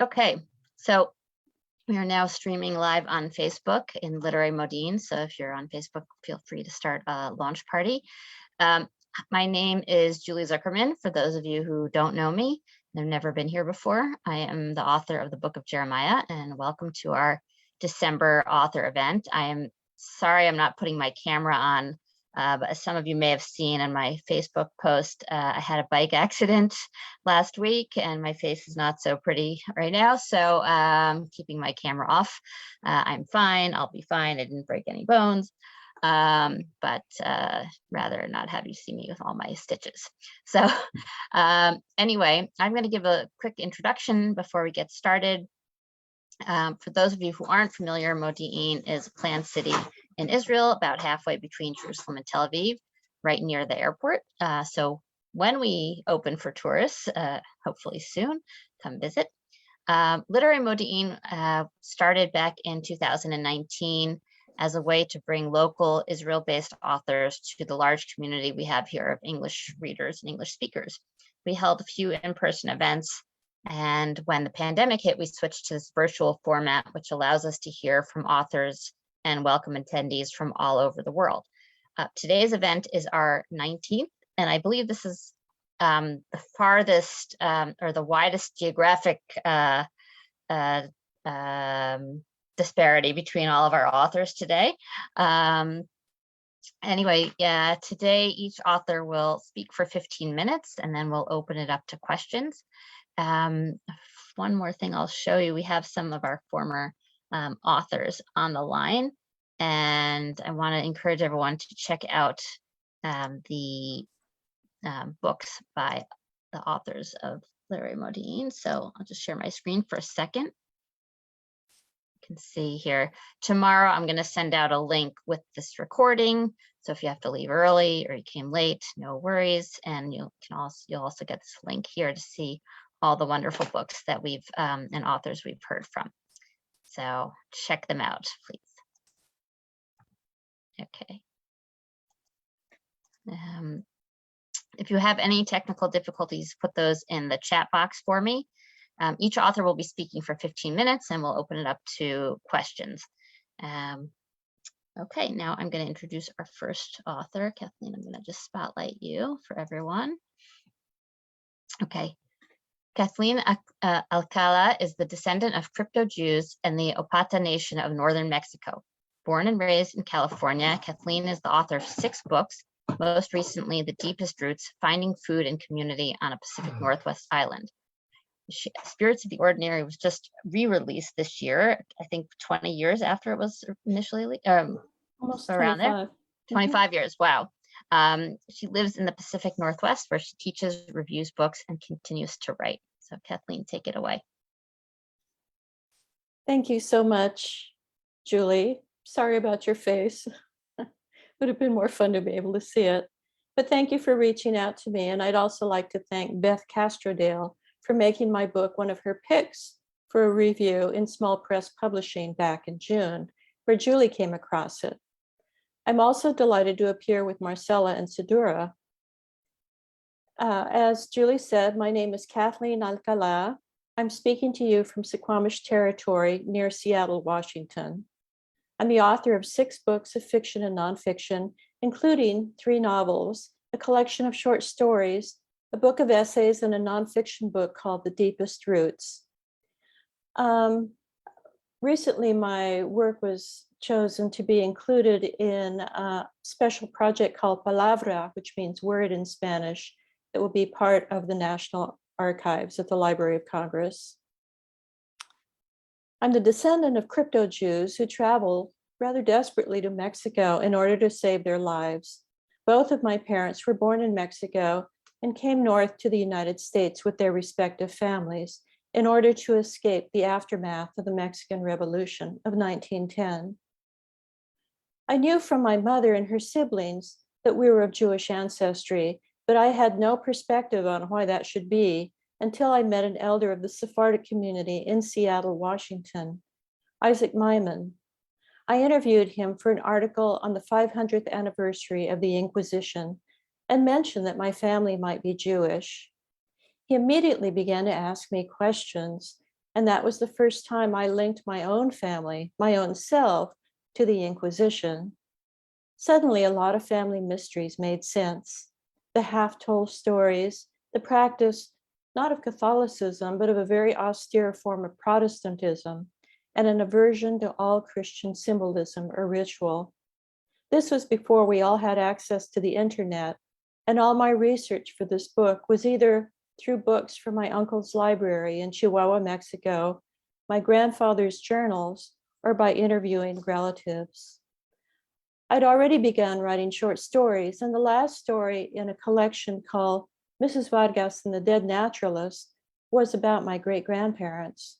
Okay, so we are now streaming live on Facebook in Literary Modiin. So if you're on Facebook, feel free to start a launch party. My name is Julie Zuckerman. For those of you who don't know me, I've never been here before. I am the author of the Book of Jeremiah, and welcome to our December author event. I am sorry I'm not putting my camera on, but as some of you may have seen in my Facebook post, I had a bike accident last week and my face is not so pretty right now. So keeping my camera off. I'm fine, I'll be fine. I didn't break any bones, but rather not have you see me with all my stitches. So anyway, I'm going to give a quick introduction before we get started. For those of you who aren't familiar, Modiin is a planned city in Israel, about halfway between Jerusalem and Tel Aviv, right near the airport. So when we open for tourists, hopefully soon, come visit. Literary Modiin started back in 2019 as a way to bring local Israel-based authors to the large community we have here of English readers and English speakers. We held a few in-person events, and when the pandemic hit, we switched to this virtual format, which allows us to hear from authors and welcome attendees from all over the world. Today's event is our 19th, and I believe this is the farthest or the widest geographic disparity between all of our authors today. Anyway, yeah, today each author will speak for 15 minutes and then we'll open it up to questions. One more thing I'll show you, we have some of our former authors on the line, and I want to encourage everyone to check out the books by the authors of Literary Modiin. So I'll just share my screen for a second. You can see here, tomorrow I'm going to send out a link with this recording. So if you have to leave early or you came late, no worries. And you'll also get this link here to see all the wonderful books that we've and authors we've heard from. So check them out, please. Okay. If you have any technical difficulties, put those in the chat box for me. Each author will be speaking for 15 minutes and we'll open it up to questions. Okay, now I'm going to introduce our first author. Kathleen, I'm going to just spotlight you for everyone. Okay. Kathleen Alcalá is the descendant of crypto Jews and the Opata Nation of northern Mexico. Born and raised in California, Kathleen is the author of 6 books, most recently The Deepest Roots, Finding Food and Community on a Pacific Northwest Island. Spirits of the Ordinary was just re-released this year, I think 20 years after it was initially, almost around 25. there. 25 years, wow. She lives in the Pacific Northwest where she teaches, reviews books, and continues to write. So Kathleen, take it away. Thank you so much, Julie. Sorry about your face. Would have been more fun to be able to see it. But thank you for reaching out to me. And I'd also like to thank Beth Castrodale for making my book one of her picks for a review in Small Press Publishing back in June, where Julie came across it. I'm also delighted to appear with Marcela and Sidura. As Julie said, my name is Kathleen Alcalá. I'm speaking to you from Suquamish Territory near Seattle, Washington. I'm the author of 6 books of fiction and nonfiction, including 3 novels, a collection of short stories, a book of essays, and a nonfiction book called The Deepest Roots. Recently, my work was chosen to be included in a special project called Palabra, which means word in Spanish, that will be part of the National Archives at the Library of Congress. I'm the descendant of crypto Jews who traveled rather desperately to Mexico in order to save their lives. Both of my parents were born in Mexico and came north to the United States with their respective families in order to escape the aftermath of the Mexican Revolution of 1910. I knew from my mother and her siblings that we were of Jewish ancestry, but I had no perspective on why that should be until I met an elder of the Sephardic community in Seattle, Washington, Isaac Myman. I interviewed him for an article on the 500th anniversary of the Inquisition and mentioned that my family might be Jewish. He immediately began to ask me questions And that was the first time I linked my own family, my own self, to the Inquisition. Suddenly, a lot of family mysteries made sense. The half-told stories, the practice not of Catholicism, but of a very austere form of Protestantism, and an aversion to all Christian symbolism or ritual. This was before we all had access to the internet, and all my research for this book was either through books from my uncle's library in Chihuahua, Mexico, my grandfather's journals, or by interviewing relatives. I'd already begun writing short stories, and the last story in a collection called Mrs. Vargas and the Dead Naturalist was about my great-grandparents.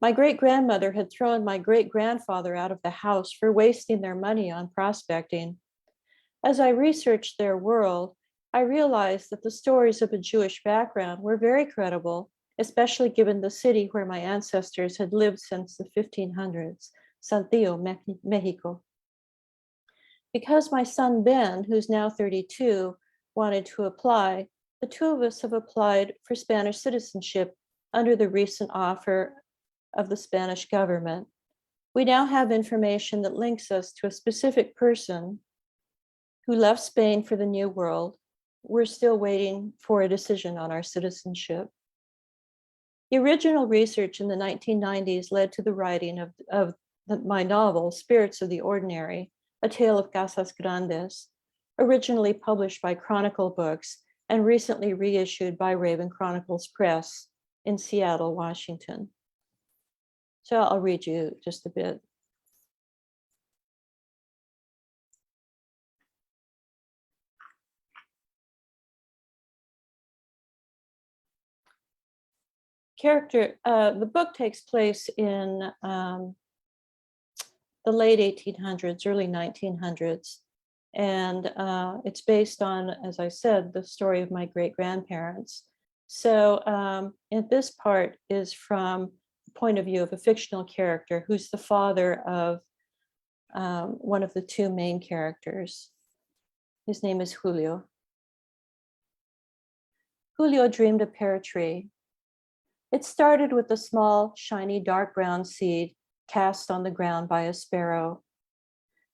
My great-grandmother had thrown my great-grandfather out of the house for wasting their money on prospecting. As I researched their world, I realized that the stories of a Jewish background were very credible, especially given the city where my ancestors had lived since the 1500s, Saltillo, Mexico. Because my son Ben, who's now 32, wanted to apply, the two of us have applied for Spanish citizenship under the recent offer of the Spanish government. We now have information that links us to a specific person who left Spain for the New World. We're still waiting for a decision on our citizenship. The original research in the 1990s led to the writing of my novel, Spirits of the Ordinary, A Tale of Casas Grandes, originally published by Chronicle Books and recently reissued by Raven Chronicles Press in Seattle, Washington. So I'll read you just a bit. The book takes place in the late 1800s, early 1900s. And it's based on, as I said, the story of my great-grandparents. So this part is from the point of view of a fictional character who's the father of one of the two main characters. His name is Julio. Julio dreamed a pear tree. It started with a small, shiny, dark brown seed cast on the ground by a sparrow.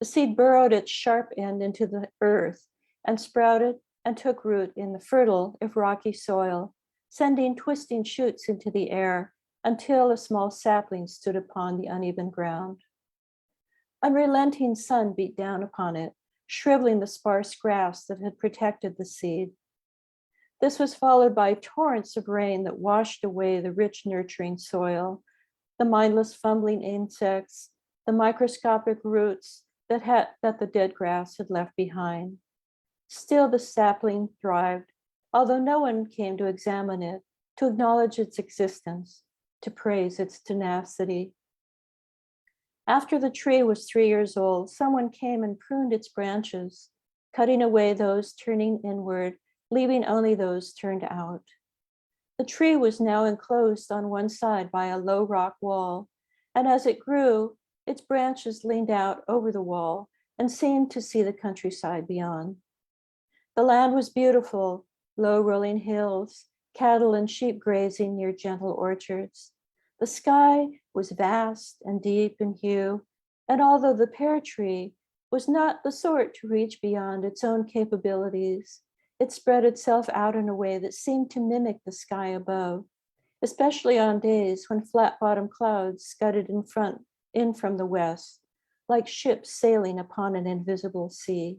The seed burrowed its sharp end into the earth and sprouted and took root in the fertile, if rocky soil, sending twisting shoots into the air until a small sapling stood upon the uneven ground. Unrelenting sun beat down upon it, shriveling the sparse grass that had protected the seed. This was followed by torrents of rain that washed away the rich, nurturing soil, the mindless, fumbling insects, the microscopic roots that the dead grass had left behind. Still the sapling thrived, although no one came to examine it, to acknowledge its existence, to praise its tenacity. After the tree was 3 years old, someone came and pruned its branches, cutting away those turning inward, leaving only those turned out. The tree was now enclosed on one side by a low rock wall, and as it grew, its branches leaned out over the wall and seemed to see the countryside beyond. The land was beautiful, low rolling hills, cattle and sheep grazing near gentle orchards. The sky was vast and deep in hue, and although the pear tree was not the sort to reach beyond its own capabilities, it spread itself out in a way that seemed to mimic the sky above, especially on days when flat-bottomed clouds scudded in from the west, like ships sailing upon an invisible sea.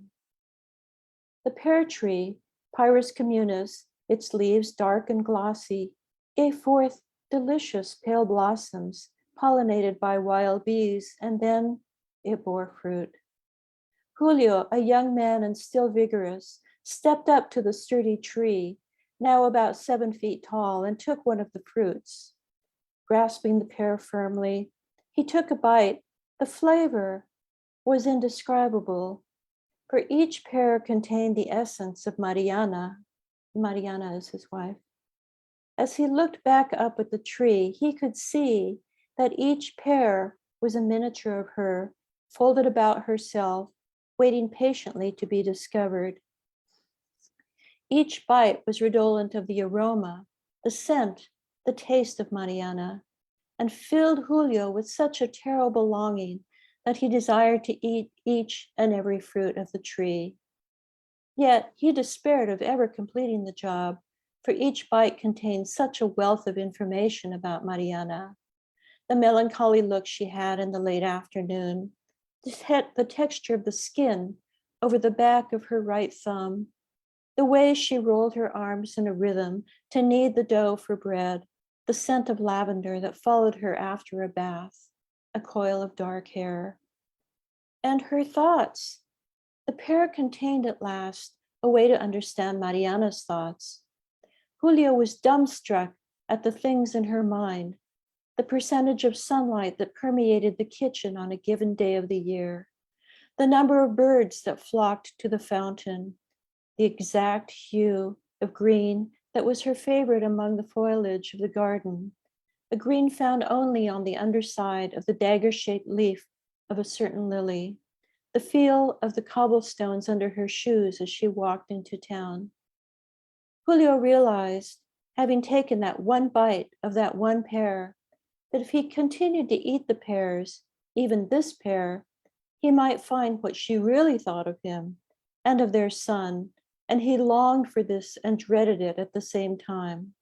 The pear tree, Pyrus communis, its leaves dark and glossy, gave forth delicious pale blossoms pollinated by wild bees, and then it bore fruit. Julio, a young man and still vigorous, stepped up to the sturdy tree, now about 7 feet tall, and took one of the fruits. Grasping the pear firmly, he took a bite. The flavor was indescribable, for each pear contained the essence of Mariana. Mariana is his wife. As he looked back up at the tree, he could see that each pear was a miniature of her, folded about herself, waiting patiently to be discovered. Each bite was redolent of the aroma, the scent, the taste of Mariana. and filled Julio with such a terrible longing that he desired to eat each and every fruit of the tree. Yet he despaired of ever completing the job, for each bite contained such a wealth of information about Mariana. The melancholy look she had in the late afternoon, the texture of the skin over the back of her right thumb, the way she rolled her arms in a rhythm to knead the dough for bread, the scent of lavender that followed her after a bath, a coil of dark hair. And her thoughts. The pair contained at last a way to understand Mariana's thoughts. Julio was dumbstruck at the things in her mind, the percentage of sunlight that permeated the kitchen on a given day of the year, the number of birds that flocked to the fountain, the exact hue of green that was her favorite among the foliage of the garden, a green found only on the underside of the dagger-shaped leaf of a certain lily, the feel of the cobblestones under her shoes as she walked into town. Julio realized, having taken that one bite of that one pear, that if he continued to eat the pears, even this pear, he might find what she really thought of him and of their son, and he longed for this and dreaded it at the same time.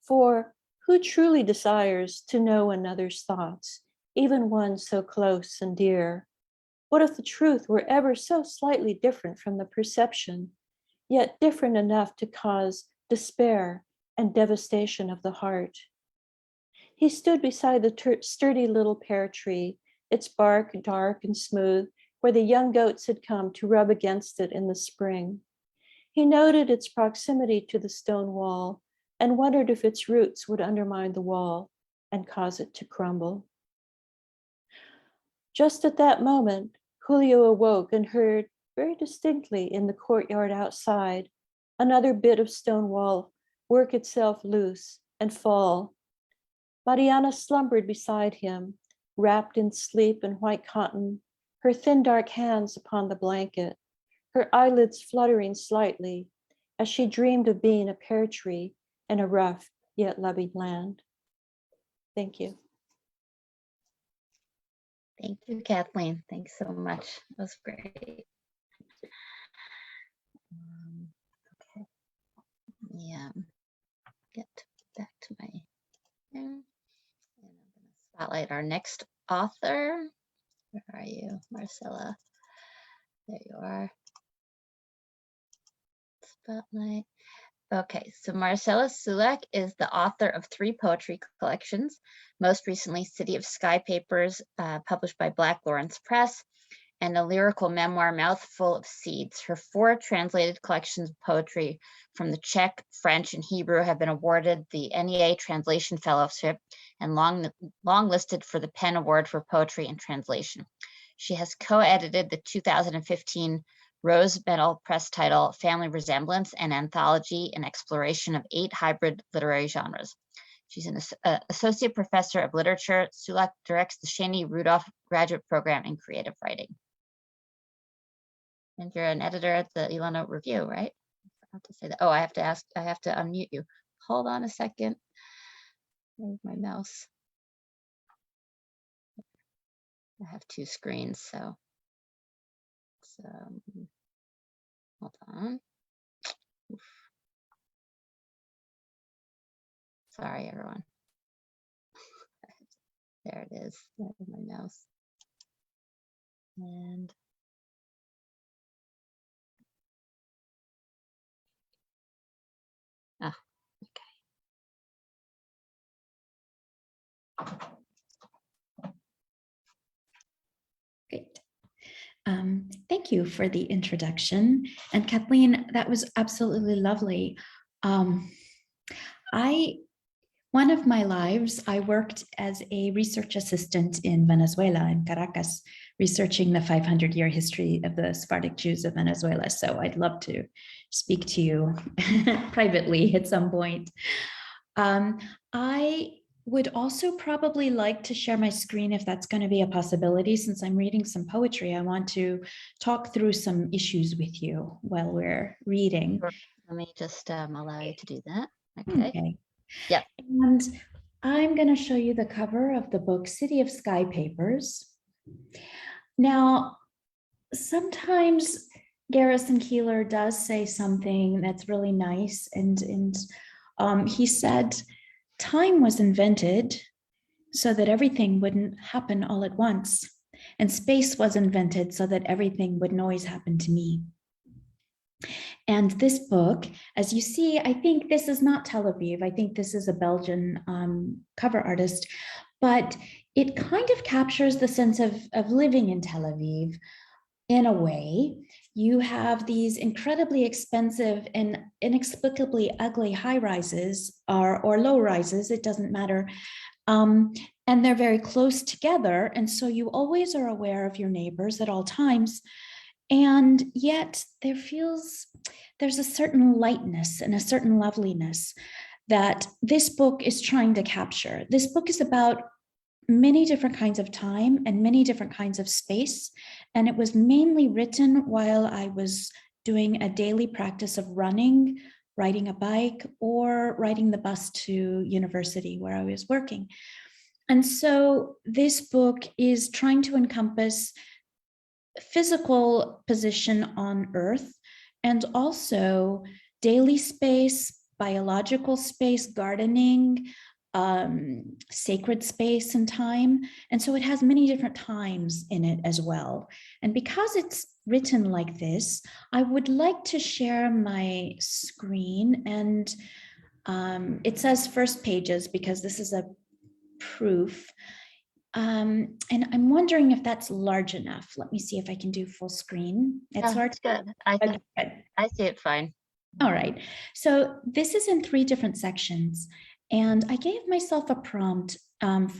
For who truly desires to know another's thoughts, even one so close and dear? What if the truth were ever so slightly different from the perception, yet different enough to cause despair and devastation of the heart? He stood beside the sturdy little pear tree, its bark dark and smooth, where the young goats had come to rub against it in the spring. He noted its proximity to the stone wall and wondered if its roots would undermine the wall and cause it to crumble. Just at that moment, Julio awoke and heard very distinctly in the courtyard outside another bit of stone wall work itself loose and fall. Mariana slumbered beside him, wrapped in sleep and white cotton, her thin dark hands upon the blanket, her eyelids fluttering slightly as she dreamed of being a pear tree in a rough yet loving land. Thank you. Thank you, Kathleen. Thanks so much. That was great. Okay. Yeah. Get back to my. And I'm going to spotlight our next author. Where are you, Marcela? There you are. Spotlight. Okay, so Marcela Sulak is the author of 3 poetry collections, most recently City of Sky Papers, published by Black Lawrence Press, and a lyrical memoir, Mouthful of Seeds. Her 4 translated collections of poetry from the Czech, French, and Hebrew have been awarded the NEA Translation Fellowship and long listed for the PEN Award for Poetry and Translation. She has co-edited the 2015 Rose Medal Press title, Family Resemblance, an anthology and exploration of 8 hybrid literary genres. She's an associate professor of literature. Sulak directs the Shani Rudolph Graduate Program in Creative Writing. And you're an editor at the Ilana Review, right? I have to say that. Oh, I have to unmute you. Hold on a second. Where's my mouse? I have 2 screens, so hold on. Oof. Sorry, everyone. There it is. There's my mouse. And Great. Thank you for the introduction. And Kathleen, that was absolutely lovely. One of my lives, I worked as a research assistant in Venezuela, in Caracas, researching the 500-year history of the Sephardic Jews of Venezuela. So I'd love to speak to you privately at some point. I would also probably like to share my screen if that's going to be a possibility. Since I'm reading some poetry, I want to talk through some issues with you while we're reading. let me just allow you to do that. Okay. Okay. Yeah. And I'm going to show you the cover of the book City of Sky Papers. Now, sometimes Garrison Keillor does say something that's really nice, and he said, time was invented so that everything wouldn't happen all at once, and space was invented so that everything wouldn't always happen to me. And this book, as you see, I think this is not Tel Aviv. I think this is a Belgian cover artist, but it kind of captures the sense of living in Tel Aviv in a way. You have these incredibly expensive and inexplicably ugly high rises or low rises, it doesn't matter. And they're very close together. And so you always are aware of your neighbors at all times. And yet there's a certain lightness and a certain loveliness that this book is trying to capture. This book is about many different kinds of time and many different kinds of space. And it was mainly written while I was doing a daily practice of running, riding a bike, or riding the bus to university where I was working. And so this book is trying to encompass physical position on Earth and also daily space, biological space, gardening, sacred space and time. And so it has many different times in it as well. And because it's written like this, I would like to share my screen, and it says first pages because this is a proof. And I'm wondering if that's large enough. Let me see if I can do full screen. It's large. That's good. I think Okay. I see it fine. All right. So this is in 3 different sections. And I gave myself a prompt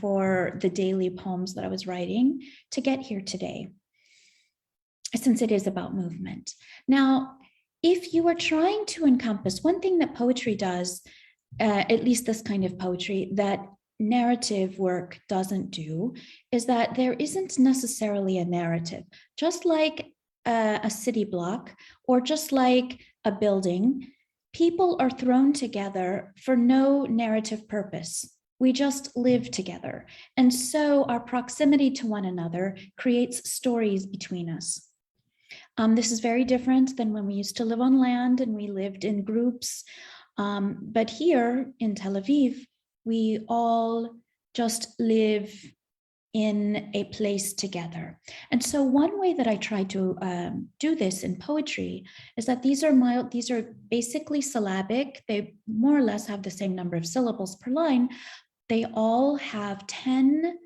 for the daily poems that I was writing to get here today, since it is about movement. Now, if you are trying to encompass, one thing that poetry does, at least this kind of poetry, that narrative work doesn't do, is that there isn't necessarily a narrative. Just like a city block or just like a building, people are thrown together for no narrative purpose. We just live together. And so our proximity to one another creates stories between us. This is very different than when we used to live on land and we lived in groups. But here in Tel Aviv, we all just live in a place together. And so one way that I try to do this in poetry is that these are basically syllabic. They more or less have the same number of syllables per line. They all have 10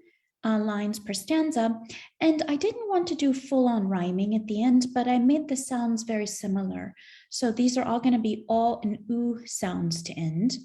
lines per stanza. And I didn't want to do full-on rhyming at the end, but I made the sounds very similar. So these are all going to be all and oo sounds to end.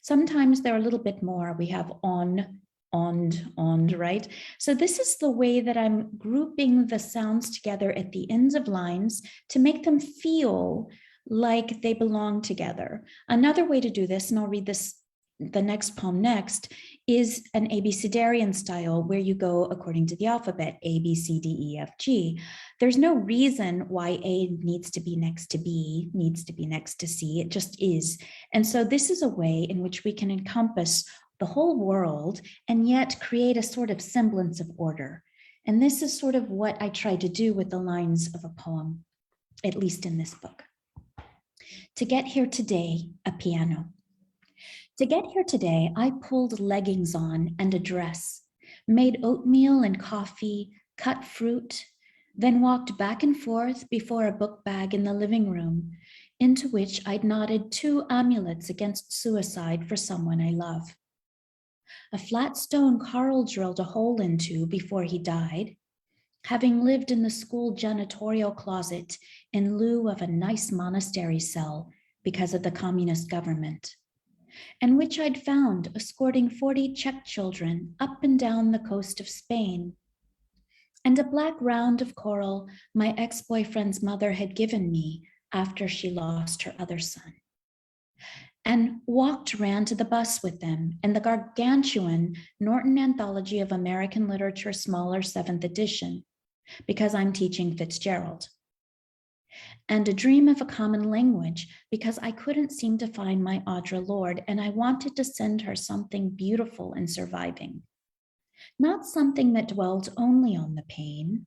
Sometimes they're a little bit more. We have on, right? So this is the way that I'm grouping the sounds together at the ends of lines to make them feel like they belong together. Another way to do this, and I'll read this, the next poem next, is an abecedarian style where you go according to the alphabet, A, B, C, D, E, F, G. There's no reason why A needs to be next to B, needs to be next to C, it just is. And so this is a way in which we can encompass the whole world and yet create a sort of semblance of order. And this is sort of what I try to do with the lines of a poem, at least in this book. To get here today, a piano. To get here today, I pulled leggings on and a dress, made oatmeal and coffee, cut fruit, then walked back and forth before a book bag in the living room, into which I'd knotted 2 amulets against suicide for someone I love. A flat stone Carl drilled a hole into before he died, having lived in the school janitorial closet in lieu of a nice monastery cell because of the communist government, and which I'd found escorting 40 Czech children up and down the coast of Spain, and a black round of coral my ex-boyfriend's mother had given me after she lost her other son, and ran to the bus with them in the gargantuan Norton Anthology of American Literature, smaller 7th edition, because I'm teaching Fitzgerald. and a dream of a common language because I couldn't seem to find my Audre Lorde, and I wanted to send her something beautiful and surviving. Not something that dwelled only on the pain,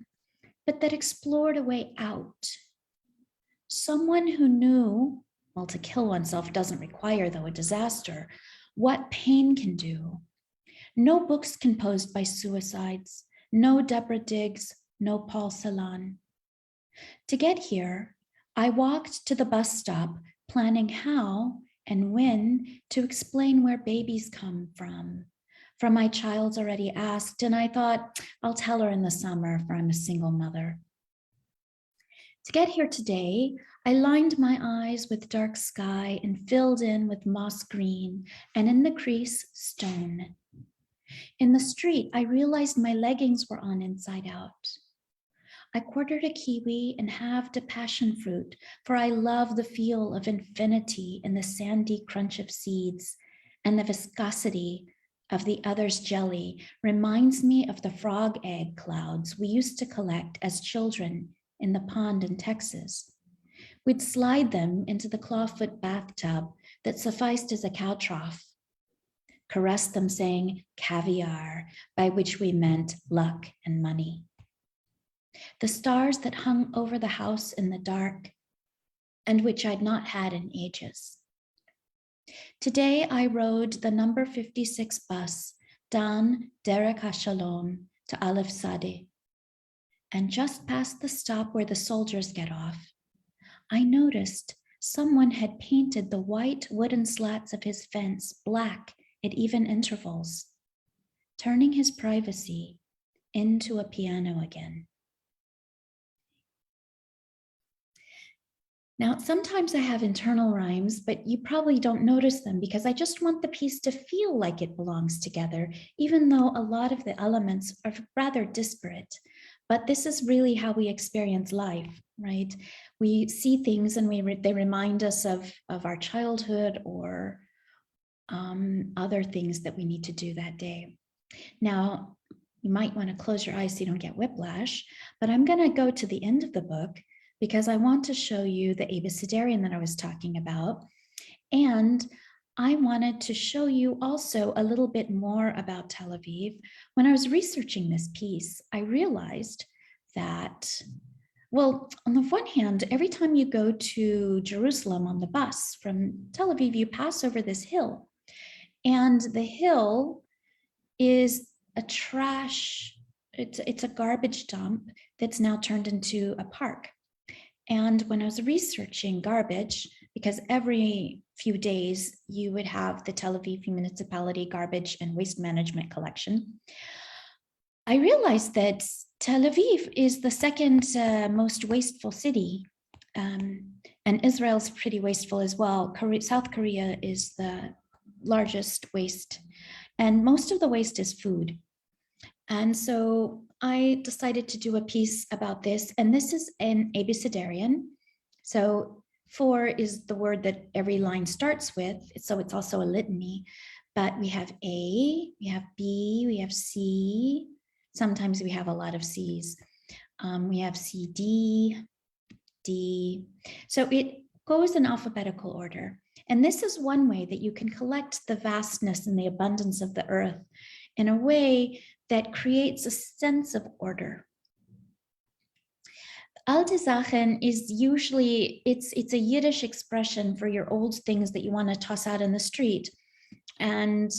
but that explored a way out. Someone who knew, well, to kill oneself doesn't require, though, a disaster, what pain can do. No books composed by suicides, no Deborah Diggs, no Paul Celan. To get here, I walked to the bus stop, planning how and when to explain where babies come from my child's already asked, and I thought, I'll tell her in the summer, for I'm a single mother. To get here today, I lined my eyes with dark sky and filled in with moss green, and in the crease, stone. In the street, I realized my leggings were on inside out. I quartered a kiwi and halved a passion fruit, for I love the feel of infinity in the sandy crunch of seeds, and the viscosity of the other's jelly reminds me of the frog egg clouds we used to collect as children in the pond in Texas. We'd slide them into the clawfoot bathtub that sufficed as a cow trough, caress them saying caviar, by which we meant luck and money. The stars that hung over the house in the dark, and which I'd not had in ages. Today I rode the number 56 bus down Derek HaShalom to Aleph Sadeh, and just past the stop where the soldiers get off, I noticed someone had painted the white wooden slats of his fence black at even intervals, turning his privacy into a piano again. Now, sometimes I have internal rhymes, but you probably don't notice them because I just want the piece to feel like it belongs together, even though a lot of the elements are rather disparate. But this is really how we experience life, right? We see things and they remind us of our childhood or other things that we need to do that day. Now, you might want to close your eyes so you don't get whiplash, but I'm going to go to the end of the book because I want to show you the abecedarian that I was talking about. And I wanted to show you also a little bit more about Tel Aviv. When I was researching this piece, I realized that, well, on the one hand, every time you go to Jerusalem on the bus from Tel Aviv, you pass over this hill. And the hill is a trash, it's a garbage dump that's now turned into a park. And when I was researching garbage, because every few days you would have the Tel Aviv municipality garbage and waste management collection, I realized that Tel Aviv is the second most wasteful city, and Israel's pretty wasteful as well. South Korea is the largest waste, and most of the waste is food. And so I decided to do a piece about this, and this is an abecedarian. So 4 is the word that every line starts with, so it's also a litany. But we have A, we have B, we have C. Sometimes we have a lot of C's. We have C, D, D. So it goes in alphabetical order. And this is one way that you can collect the vastness and the abundance of the earth in a way that creates a sense of order. Alte Sachen is usually, it's a Yiddish expression for your old things that you want to toss out in the street. And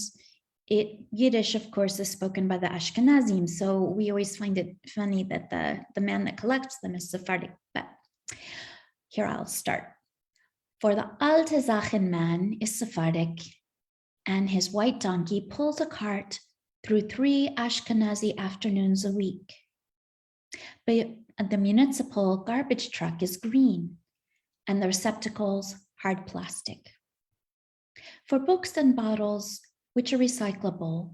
Yiddish, of course, is spoken by the Ashkenazim. So we always find it funny that the man that collects them is Sephardic. But here I'll start. For the Alte Sachen man is Sephardic, and his white donkey pulls a cart through 3 Ashkenazi afternoons a week. But the municipal garbage truck is green, and the receptacles hard plastic. For books and bottles, which are recyclable,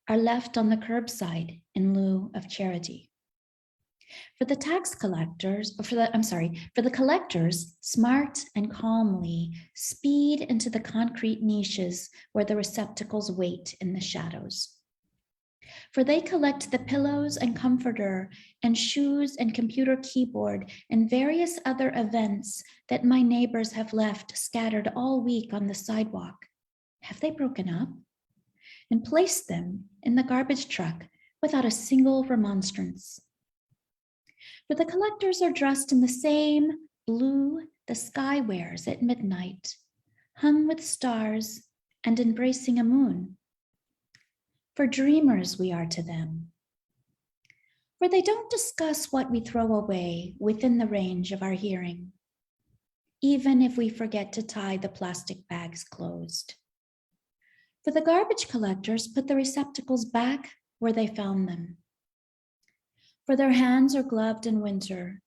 are left on the curbside in lieu of charity. For the tax collectors, for the collectors, smart and calmly speed into the concrete niches where the receptacles wait in the shadows. For they collect the pillows and comforter and shoes and computer keyboard and various other events that my neighbors have left scattered all week on the sidewalk. Have they broken up? And place them in the garbage truck without a single remonstrance. For the collectors are dressed in the same blue the sky wears at midnight, hung with stars and embracing a moon. For dreamers we are to them. For they don't discuss what we throw away within the range of our hearing, even if we forget to tie the plastic bags closed. For the garbage collectors put the receptacles back where they found them. For their hands are gloved in winter.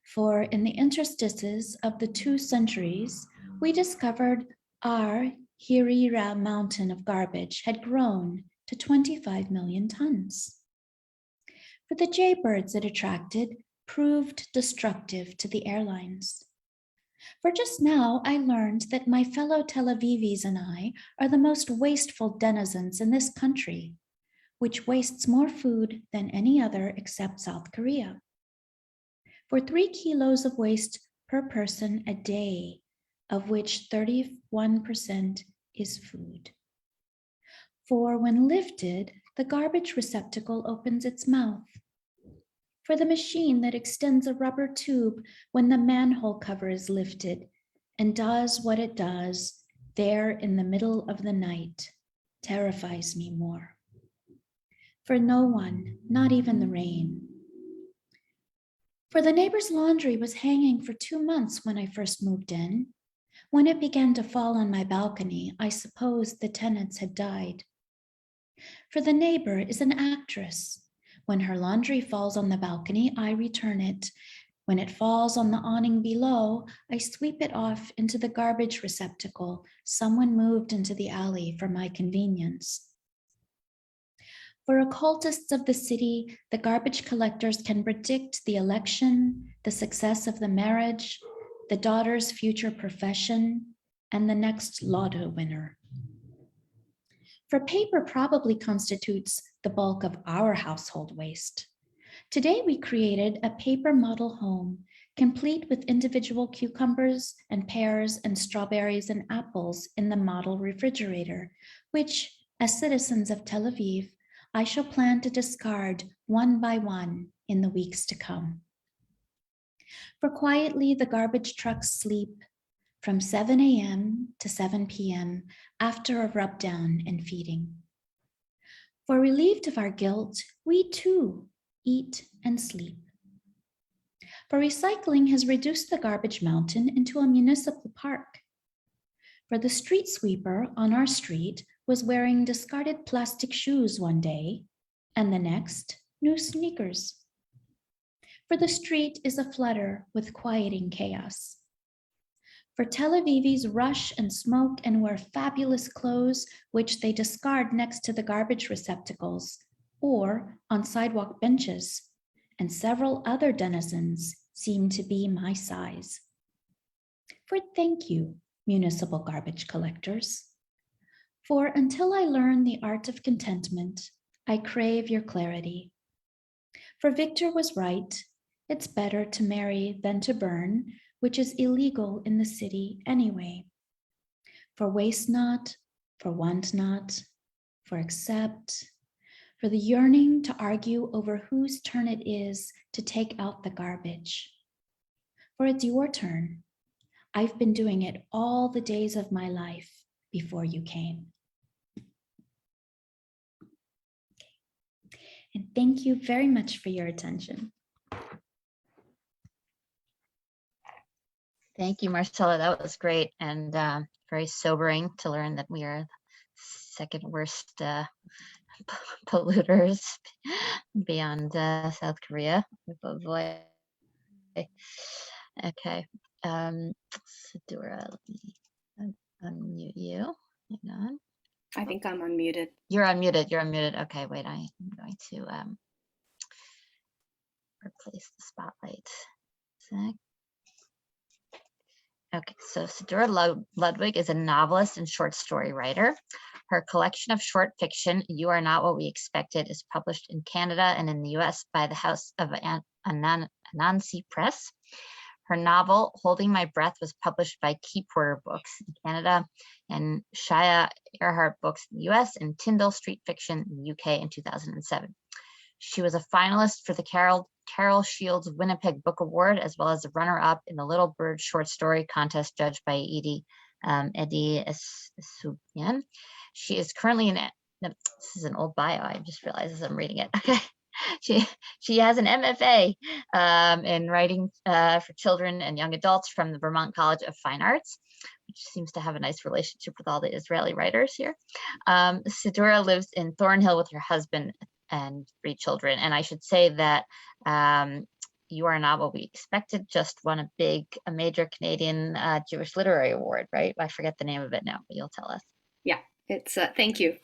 For in the interstices of the 2 centuries, we discovered our Hirira mountain of garbage had grown to 25 million tons. For the jaybirds it attracted proved destructive to the airlines. For just now, I learned that my fellow Tel Avivis and I are the most wasteful denizens in this country, which wastes more food than any other except South Korea. For 3 kilos of waste per person a day, of which 31% is food. For when lifted, the garbage receptacle opens its mouth. For the machine that extends a rubber tube when the manhole cover is lifted and does what it does there in the middle of the night terrifies me more. For no one, not even the rain. For the neighbor's laundry was hanging for 2 months when I first moved in. When it began to fall on my balcony, I supposed the tenants had died. For the neighbor is an actress. When her laundry falls on the balcony, I return it. When it falls on the awning below, I sweep it off into the garbage receptacle someone moved into the alley for my convenience. For occultists of the city, the garbage collectors can predict the election, the success of the marriage, the daughter's future profession, and the next lotto winner. For paper probably constitutes the bulk of our household waste. Today we created a paper model home, complete with individual cucumbers and pears and strawberries and apples in the model refrigerator, which, as citizens of Tel Aviv, I shall plan to discard one by one in the weeks to come. For quietly the garbage trucks sleep from 7 a.m. to 7 p.m. after a rub down and feeding. For relieved of our guilt, we too eat and sleep. For recycling has reduced the garbage mountain into a municipal park. For the street sweeper on our street was wearing discarded plastic shoes one day, and the next, new sneakers. For the street is aflutter with quieting chaos. For Tel Avivis rush and smoke and wear fabulous clothes, which they discard next to the garbage receptacles or on sidewalk benches, and several other denizens seem to be my size. For thank you, municipal garbage collectors. For until I learn the art of contentment, I crave your clarity. For Victor was right, it's better to marry than to burn, which is illegal in the city anyway. For waste not, for want not, for accept, for the yearning to argue over whose turn it is to take out the garbage. For it's your turn. I've been doing it all the days of my life before you came. And thank you very much for your attention. Thank you, Marcela. That was great and very sobering to learn that we are the second worst polluters beyond South Korea. Okay. Sidura, let me unmute you. Hang on. I think I'm unmuted. You're unmuted. You're unmuted. Okay, wait. I'm going to replace the spotlight. Sec. Okay, so Sidura Ludwig is a novelist and short story writer. Her collection of short fiction, You Are Not What We Expected, is published in Canada and in the US by the House of Anansi Press. Her novel, Holding My Breath, was published by Key Porter Books in Canada and Shia Earhart Books in the US and Tyndall Street Fiction in the UK in 2007. She was a finalist for the Carol Shields Winnipeg Book Award, as well as a runner-up in the Little Bird short story contest judged by Eddie Esubian. She is currently this is an old bio. I just realized as I'm reading it. Okay. She has an MFA in writing for children and young adults from the Vermont College of Fine Arts, which seems to have a nice relationship with all the Israeli writers here. Sidura lives in Thornhill with her husband and 3 children. And I should say that You Are Not What We Expected just won a major Canadian Jewish Literary Award, right? I forget the name of it now, but you'll tell us. Yeah, it's thank you.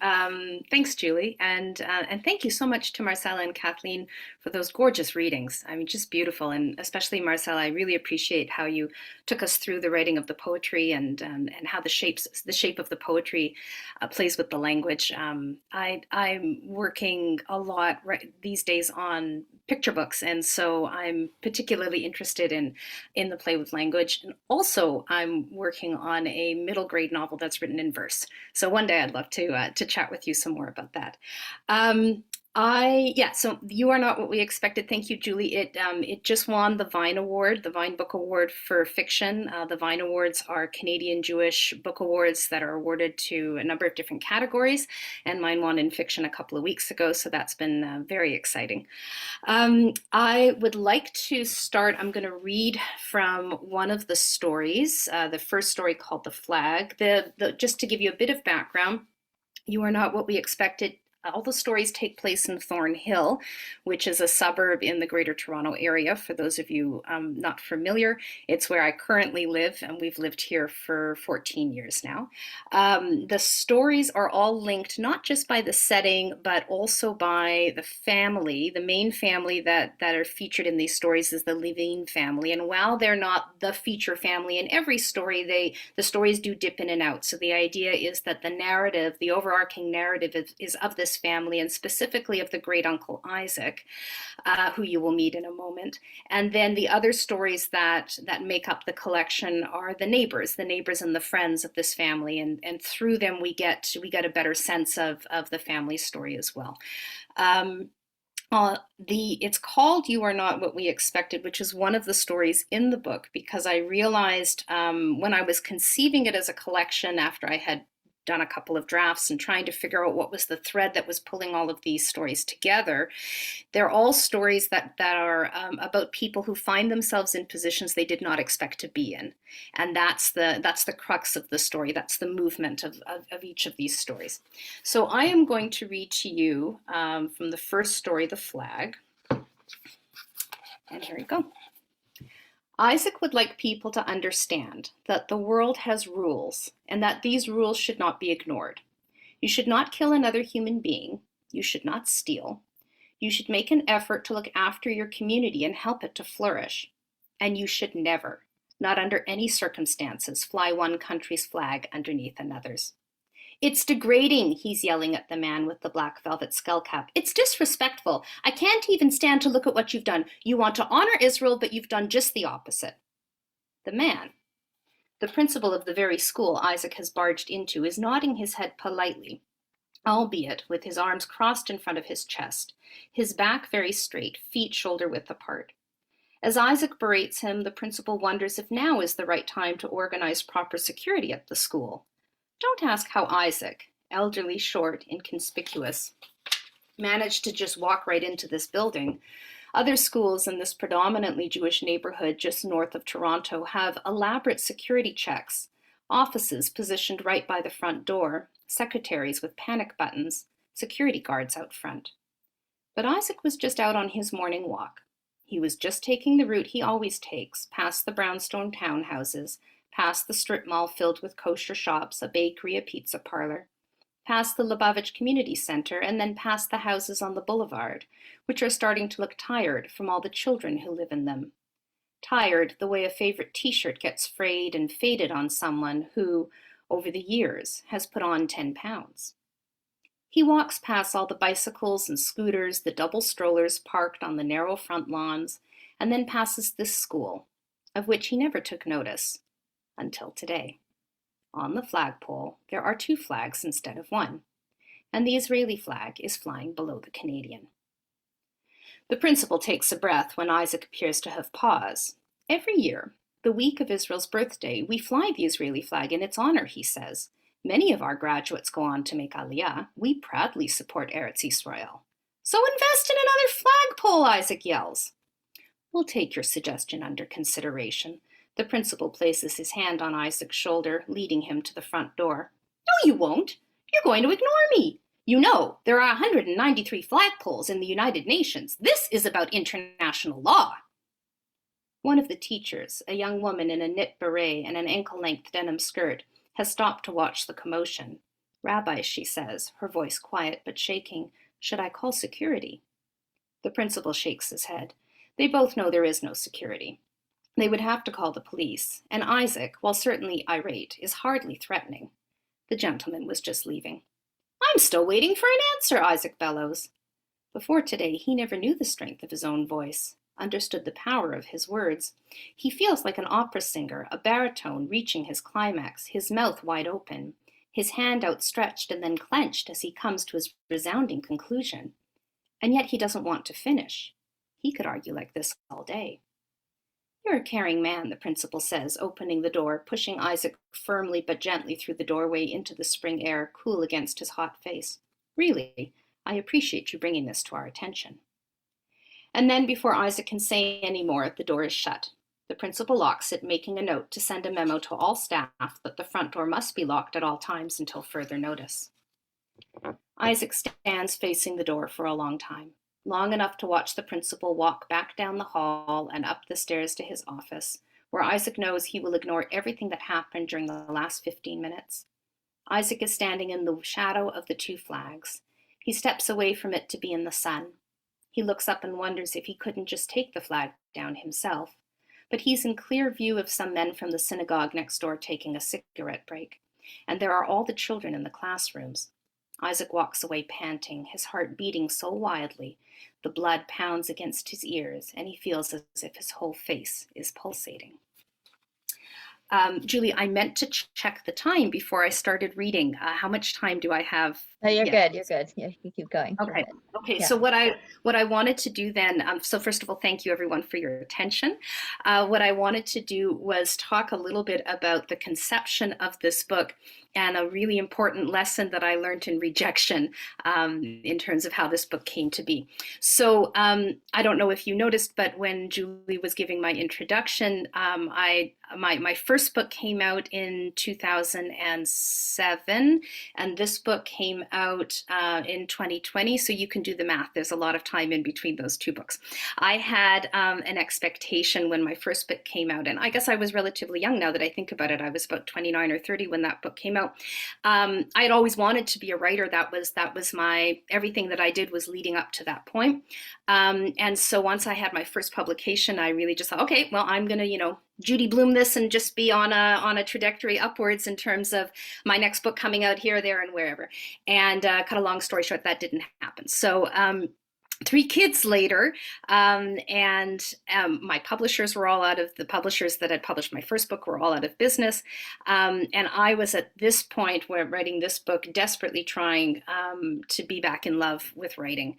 Thanks, Julie, and thank you so much to Marcela and Kathleen for those gorgeous readings. I mean, just beautiful, and especially Marcela, I really appreciate how you took us through the writing of the poetry and how the shape of the poetry plays with the language. I'm working a lot these days on picture books, and so I'm particularly interested in the play with language. And also, I'm working on a middle grade novel that's written in verse. So one day I'd love to chat with you some more about that. So You Are Not What We Expected. Thank you, Julie. It just won the Vine Award, the Vine Book Award for fiction. The Vine Awards are Canadian Jewish book awards that are awarded to a number of different categories, and mine won in fiction a couple of weeks ago, so that's been very exciting. I would like to start. I'm going to read from one of the stories, the first story called The Flag. Just to give you a bit of background, You Are Not What We Expected. All the stories take place in Thornhill, which is a suburb in the Greater Toronto Area. For those of you not familiar, it's where I currently live, and we've lived here for 14 years now. The stories are all linked not just by the setting, but also by the family. The main family that are featured in these stories is the Levine family. And while they're not the feature family in every story, the stories do dip in and out. So the idea is that the narrative, the overarching narrative is of this family, and specifically of the great uncle Isaac, who you will meet in a moment. And then the other stories that make up the collection are the neighbors and the friends of this family, and through them we get a better sense of the family story as well. It's called You Are Not What We Expected, which is one of the stories in the book, because I realized when I was conceiving it as a collection after I had done a couple of drafts and trying to figure out what was the thread that was pulling all of these stories together. They're all stories that are about people who find themselves in positions they did not expect to be in. And that's the crux of the story. That's the movement of each of these stories. So I am going to read to you from the first story, The Flag. And here we go. Isaac would like people to understand that the world has rules, and that these rules should not be ignored. You should not kill another human being. You should not steal. You should make an effort to look after your community and help it to flourish. And you should never, not under any circumstances, fly one country's flag underneath another's. It's degrading, he's yelling at the man with the black velvet skull cap. It's disrespectful. I can't even stand to look at what you've done. You want to honor Israel, but you've done just the opposite. The man, the principal of the very school Isaac has barged into, is nodding his head politely, albeit with his arms crossed in front of his chest, his back very straight, feet shoulder-width apart. As Isaac berates him, the principal wonders if now is the right time to organize proper security at the school. Don't ask how Isaac, elderly, short, inconspicuous, managed to just walk right into this building. Other schools in this predominantly Jewish neighborhood just north of Toronto have elaborate security checks, offices positioned right by the front door, secretaries with panic buttons, security guards out front. But Isaac was just out on his morning walk. He was just taking the route he always takes, past the brownstone townhouses, past the strip mall filled with kosher shops, a bakery, a pizza parlor, past the Lubavitch Community Center, and then past the houses on the boulevard, which are starting to look tired from all the children who live in them. Tired the way a favorite t-shirt gets frayed and faded on someone who, over the years, has put on 10 pounds. He walks past all the bicycles and scooters, the double strollers parked on the narrow front lawns, and then passes this school, of which he never took notice until today. On the flagpole, there are 2 flags instead of 1, and the Israeli flag is flying below the Canadian. The principal takes a breath when Isaac appears to have paused. Every year, the week of Israel's birthday, we fly the Israeli flag in its honor, he says. Many of our graduates go on to make Aliyah. We proudly support Eretz Yisrael. So invest in another flagpole, Isaac yells. We'll take your suggestion under consideration. The principal places his hand on Isaac's shoulder, leading him to the front door. No, you won't. You're going to ignore me. You know, there are 193 flagpoles in the United Nations. This is about international law. One of the teachers, a young woman in a knit beret and an ankle-length denim skirt, has stopped to watch the commotion. Rabbi, she says, her voice quiet but shaking, should I call security? The principal shakes his head. They both know there is no security. They would have to call the police, and Isaac, while certainly irate, is hardly threatening. The gentleman was just leaving. I'm still waiting for an answer, Isaac bellows. Before today, he never knew the strength of his own voice, understood the power of his words. He feels like an opera singer, a baritone reaching his climax, his mouth wide open, his hand outstretched and then clenched as he comes to his resounding conclusion. And yet he doesn't want to finish. He could argue like this all day. You're a caring man, the principal says, opening the door, pushing Isaac firmly but gently through the doorway into the spring air, cool against his hot face. Really, I appreciate you bringing this to our attention. And then, before Isaac can say any more, the door is shut. The principal locks it, making a note to send a memo to all staff that the front door must be locked at all times until further notice. Isaac stands facing the door for a long time, long enough to watch the principal walk back down the hall and up the stairs to his office, where Isaac knows he will ignore everything that happened during the last 15 minutes. Isaac is standing in the shadow of the 2 flags. He steps away from it to be in the sun. He looks up and wonders if he couldn't just take the flag down himself. But he's in clear view of some men from the synagogue next door taking a cigarette break. And there are all the children in the classrooms. Isaac walks away panting, his heart beating so wildly, the blood pounds against his ears, and he feels as if his whole face is pulsating. Julie, I meant to check the time before I started reading. How much time do I have? No, you're Yeah. good. You're good. Yeah, you keep going. Go Okay. ahead. Okay. Yeah. So what I wanted to do then, so first of all, thank you everyone for your attention. What I wanted to do was talk a little bit about the conception of this book and a really important lesson that I learned in rejection in terms of how this book came to be. So I don't know if you noticed, but when Julie was giving my introduction, my first book came out in 2007, and this book came out in 2020. So you can do the math. There's a lot of time in between those 2 books. I had an expectation when my first book came out, and I guess I was relatively young now that I think about it. I was about 29 or 30 when that book came out. I had always wanted to be a writer. That was my, everything that I did was leading up to that point. And so once I had my first publication, I really just thought, okay, well, I'm going to, Judy Bloom this and just be on a trajectory upwards in terms of my next book coming out here, there, and wherever. And cut a long story short, that didn't happen. So 3 kids later, my publishers were all out of, the publishers that had published my first book were all out of business. And I was at this point where writing this book, desperately trying to be back in love with writing.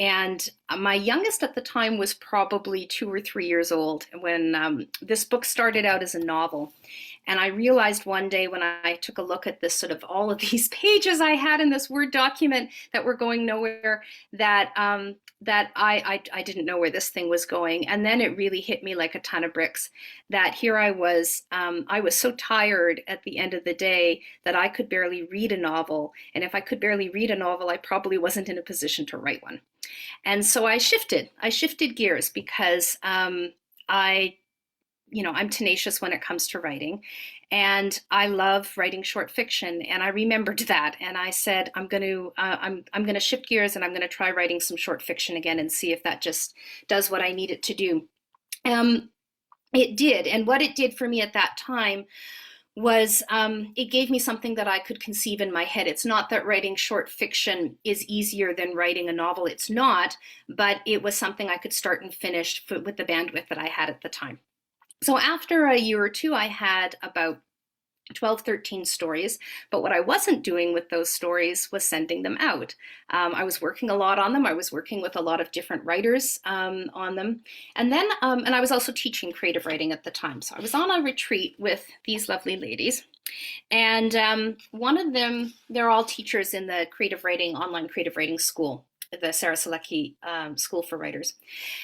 And my youngest at the time was probably 2 or 3 years old when this book started out as a novel. And I realized one day when I took a look at this sort of all of these pages I had in this Word document that were going nowhere, that I didn't know where this thing was going. And then it really hit me like a ton of bricks that here I was so tired at the end of the day that I could barely read a novel. And if I could barely read a novel, I probably wasn't in a position to write one. And so I shifted gears because I'm tenacious when it comes to writing, and I love writing short fiction. And I remembered that, and I said, I'm going to shift gears, and I'm going to try writing some short fiction again and see if that just does what I need it to do. It did, and what it did for me at that time was it gave me something that I could conceive in my head. It's not that writing short fiction is easier than writing a novel. It's not, but it was something I could start and finish with the bandwidth that I had at the time. So after a year or two, I had about 12, 13 stories, but what I wasn't doing with those stories was sending them out. I was working a lot on them. I was working with a lot of different writers on them. And then, and I was also teaching creative writing at the time. So I was on a retreat with these lovely ladies. And one of them, they're all teachers in the creative writing, online creative writing school, the Marcela Sulak School for Writers.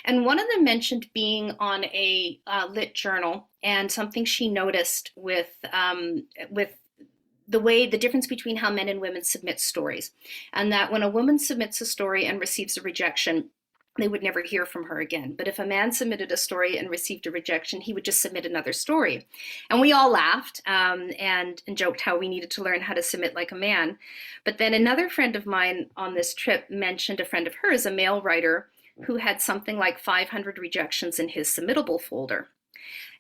And one of them mentioned being on a lit journal and something she noticed with the difference between how men and women submit stories. And that when a woman submits a story and receives a rejection, they would never hear from her again. But if a man submitted a story and received a rejection, he would just submit another story. And we all laughed and joked how we needed to learn how to submit like a man. But then another friend of mine on this trip mentioned a friend of hers, a male writer, who had something like 500 rejections in his submittable folder.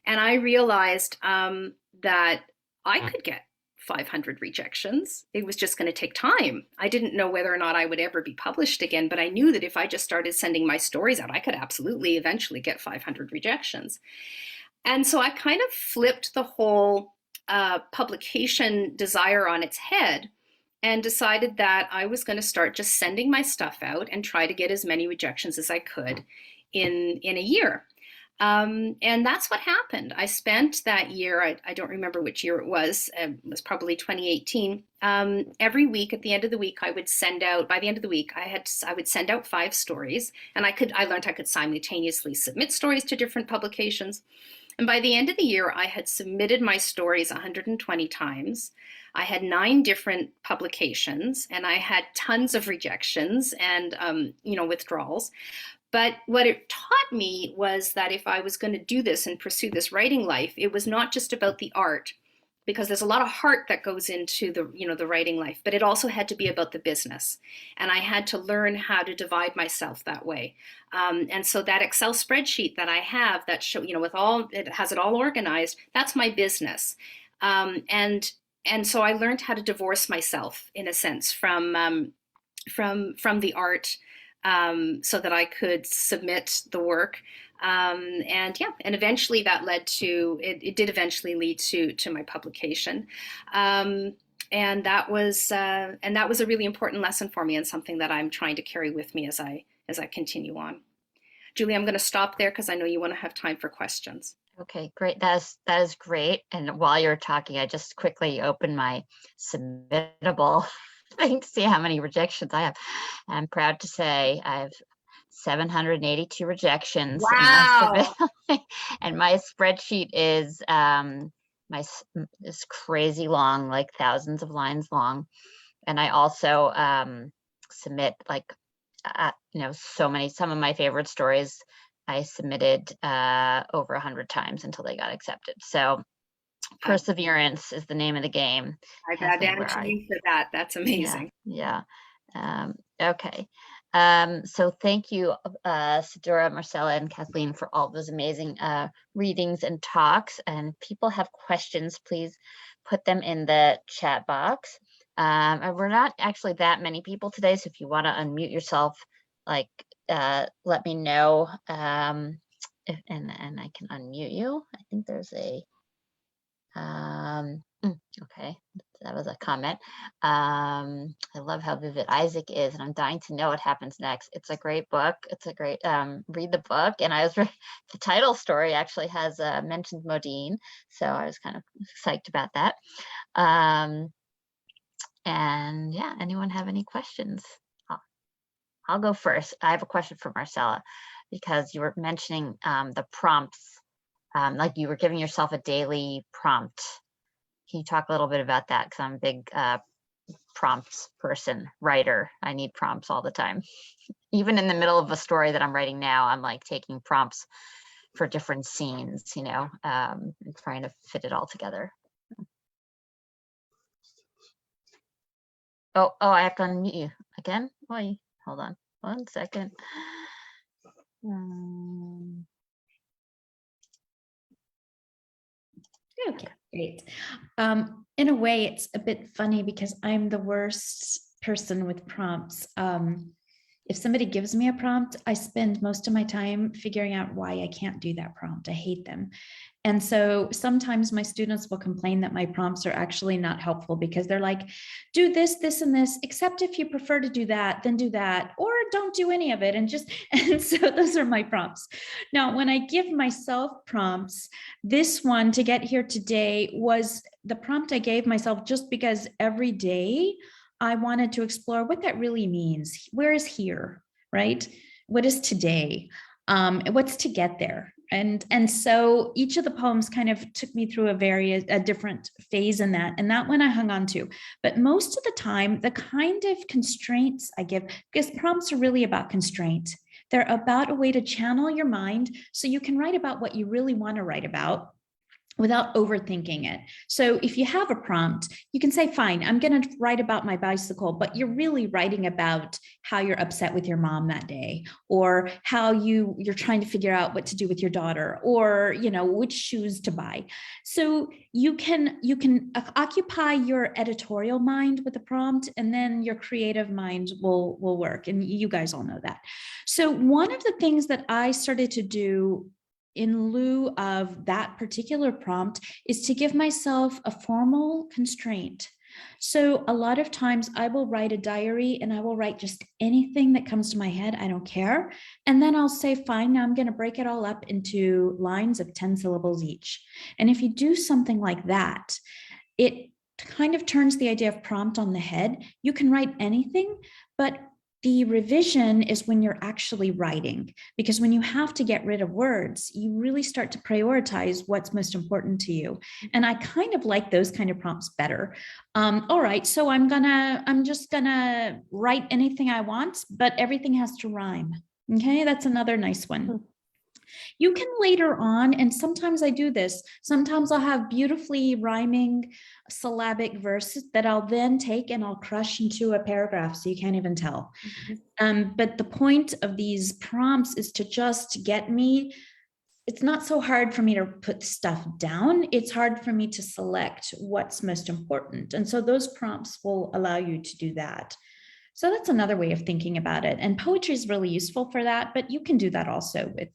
And I realized that I could get 500 rejections. It was just going to take time. I didn't know whether or not I would ever be published again, but I knew that if I just started sending my stories out, I could absolutely eventually get 500 rejections. And so I kind of flipped the whole publication desire on its head and decided that I was going to start just sending my stuff out and try to get as many rejections as I could in a year. And that's what happened. I spent that year, I don't remember which year it was probably 2018. Every week at the end of the week, I would send out, by the end of the week, I would send out 5 stories, and I learned I could simultaneously submit stories to different publications. And by the end of the year, I had submitted my stories 120 times. I had 9 different publications, and I had tons of rejections and withdrawals. But what it taught me was that if I was going to do this and pursue this writing life, it was not just about the art, because there's a lot of heart that goes into the writing life, but it also had to be about the business. And I had to learn how to divide myself that way. And so that Excel spreadsheet that I have that it has it all organized, that's my business. And so I learned how to divorce myself in a sense from the art, so that I could submit the work. And eventually that led to, it did eventually lead to my publication. And that was a really important lesson for me and something that I'm trying to carry with me as I continue on. Julie, I'm going to stop there because I know you want to have time for questions. Okay, great. That is great. And while you're talking, I just quickly opened my submittable thing to see how many rejections I have. I'm proud to say I have 782 rejections. Wow. And my spreadsheet is is crazy long, like thousands of lines long. And I also submit some of my favorite stories I submitted over 100 times until they got accepted. So perseverance is the name of the game. I got Anthony for that. That's amazing. Yeah. Okay. So thank you, Sidura, Marcela, and Kathleen, for all those amazing readings and talks. And people have questions, please put them in the chat box. And we're not actually that many people today, so if you want to unmute yourself, let me know, and I can unmute you. I think there's a okay, that was a comment. I love how vivid Isaac is, and I'm dying to know what happens next. It's a great book. It's a great read the book. And the title story actually has mentioned Modiin, so I was kind of psyched about that. And yeah, anyone have any questions? I'll go first. I have a question for Marcela, because you were mentioning the prompts. Like you were giving yourself a daily prompt. Can you talk a little bit about that? Because I'm a big prompts person, writer. I need prompts all the time. Even in the middle of a story that I'm writing now, I'm like taking prompts for different scenes, and trying to fit it all together. Oh, I have to unmute you again. Wait, hold on 1 second. Okay. Great. In a way, it's a bit funny because I'm the worst person with prompts. If somebody gives me a prompt, I spend most of my time figuring out why I can't do that prompt. I hate them. And so sometimes my students will complain that my prompts are actually not helpful because they're like, do this, this, and this, except if you prefer to do that, then do that, or don't do any of it. And so those are my prompts. Now, when I give myself prompts, this one to get here today was the prompt I gave myself just because every day I wanted to explore what that really means. Where is here, right? What is today? What's to get there? And so each of the poems kind of took me through a different phase in that, and that one I hung on to. But most of the time, the kind of constraints I give, because prompts are really about constraint. They're about a way to channel your mind so you can write about what you really want to write about without overthinking it. So if you have a prompt, you can say, fine, I'm going to write about my bicycle, but you're really writing about how you're upset with your mom that day, or how you're trying to figure out what to do with your daughter, or, which shoes to buy. So you can occupy your editorial mind with the prompt, and then your creative mind will work. And you guys all know that. So one of the things that I started to do in lieu of that particular prompt is to give myself a formal constraint. So a lot of times I will write a diary and I will write just anything that comes to my head. I don't care. And then I'll say, fine, now I'm going to break it all up into lines of 10 syllables each. And if you do something like that, it kind of turns the idea of prompt on the head. You can write anything, but the revision is when you're actually writing, because when you have to get rid of words, you really start to prioritize what's most important to you. And I kind of like those kind of prompts better. All right, so I'm just gonna write anything I want, but everything has to rhyme. Okay, that's another nice one. You can later on, and sometimes I do this, sometimes I'll have beautifully rhyming syllabic verses that I'll then take and I'll crush into a paragraph so you can't even tell. But the point of these prompts is to just get me, it's not so hard for me to put stuff down. It's hard for me to select what's most important. And so those prompts will allow you to do that. So that's another way of thinking about it. And poetry is really useful for that, but you can do that also with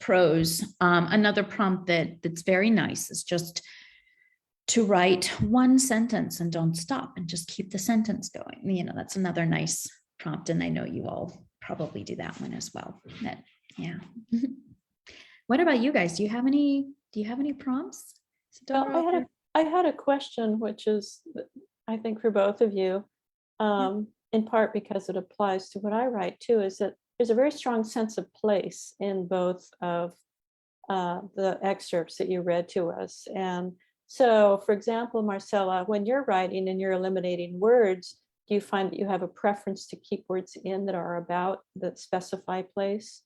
prose. Another prompt that's very nice is just to write one sentence and don't stop and just keep the sentence going. That's another nice prompt. And I know you all probably do that one as well. Yeah. What about you guys? Do you have any prompts? Well, I had a question, which is, I think, for both of you, in part because it applies to what I write too, is that there's a very strong sense of place in both of the excerpts that you read to us. And so, for example, Marcela, when you're writing and you're eliminating words, do you find that you have a preference to keep words in that specify place?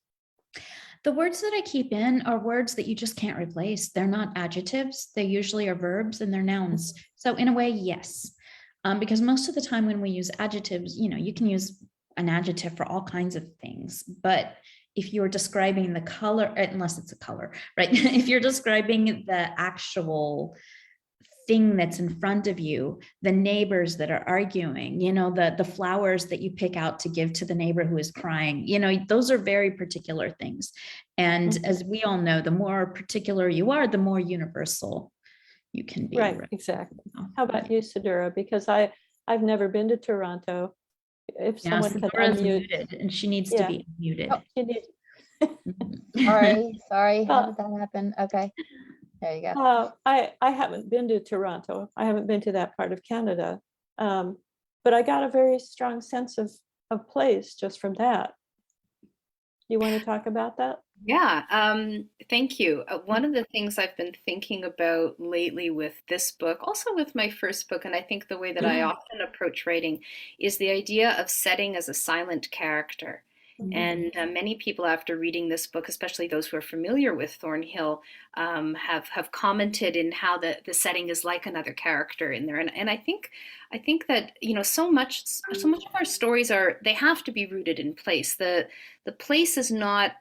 The words that I keep in are words that you just can't replace. They're not adjectives. They usually are verbs and they're nouns. So in a way, yes. Because most of the time when we use adjectives, you can use an adjective for all kinds of things. But if you're describing the color, unless it's a color, right? If you're describing the actual thing that's in front of you, the neighbors that are arguing, the flowers that you pick out to give to the neighbor who is crying, those are very particular things. And as we all know, the more particular you are, the more universal you can be. Right, exactly. How about you, Sidura? Because I've never been to Toronto. If someone could Sidura's unmute, muted, and she needs to be muted. Oh, you need. Sorry. How did that happen? Okay, there you go. I haven't been to Toronto. I haven't been to that part of Canada, but I got a very strong sense of place just from that. You want to talk about that? Yeah, thank you. One of the things I've been thinking about lately with this book, also with my first book, and I think the way that I often approach writing, is the idea of setting as a silent character. And many people, after reading this book, especially those who are familiar with Thornhill, have commented in how the setting is like another character in there. And I think that so much of our stories they have to be rooted in place. The place is not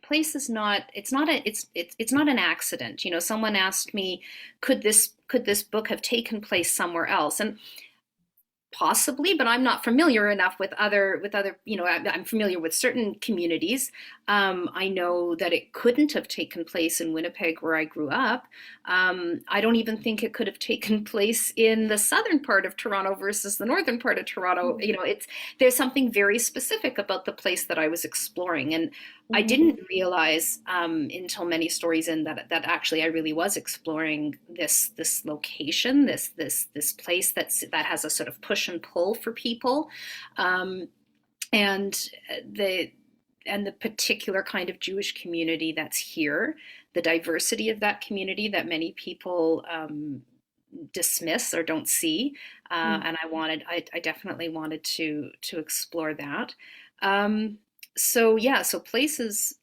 place is not, it's not an accident. You know, someone asked me, could this book have taken place somewhere else? And possibly, but I'm not familiar enough with other, you know, I'm familiar with certain communities. I know that it couldn't have taken place in Winnipeg where I grew up. I don't even think it could have taken place in the southern part of Toronto versus the northern part of Toronto. You know, there's something very specific about the place that I was exploring. And I didn't realize until many stories in that actually I really was exploring this location, this place that has a sort of push and pull for people, and the particular kind of Jewish community that's here, the diversity of that community that many people dismiss or don't see, and I definitely wanted to explore that. So yeah, so place is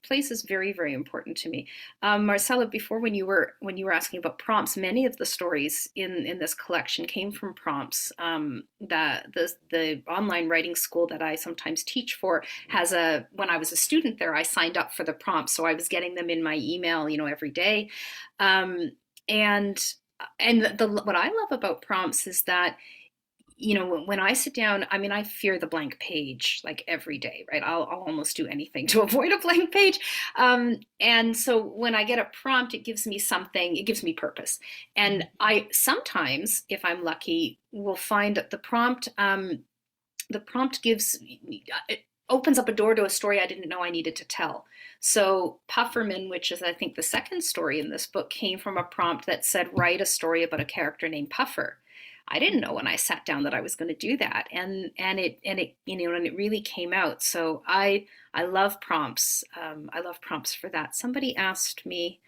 very, very important to me. Marcela, before when you were asking about prompts, many of the stories in this collection came from prompts. That the online writing school that I sometimes teach for has when I was a student there, I signed up for the prompts, so I was getting them in my email, you know, every day. And what I love about prompts is that, you know, when I sit down, I mean, I fear the blank page like every day, right? I'll almost do anything to avoid a blank page. And so when I get a prompt, it gives me something, it gives me purpose. And I sometimes, if I'm lucky, will find that the prompt it opens up a door to a story I didn't know I needed to tell. So Pufferman, which is I think the second story in this book, came from a prompt that said, write a story about a character named Puffer. I didn't know when I sat down that I was going to do that, and it you know, and it really came out. So I love prompts. I love prompts for that. Somebody asked me,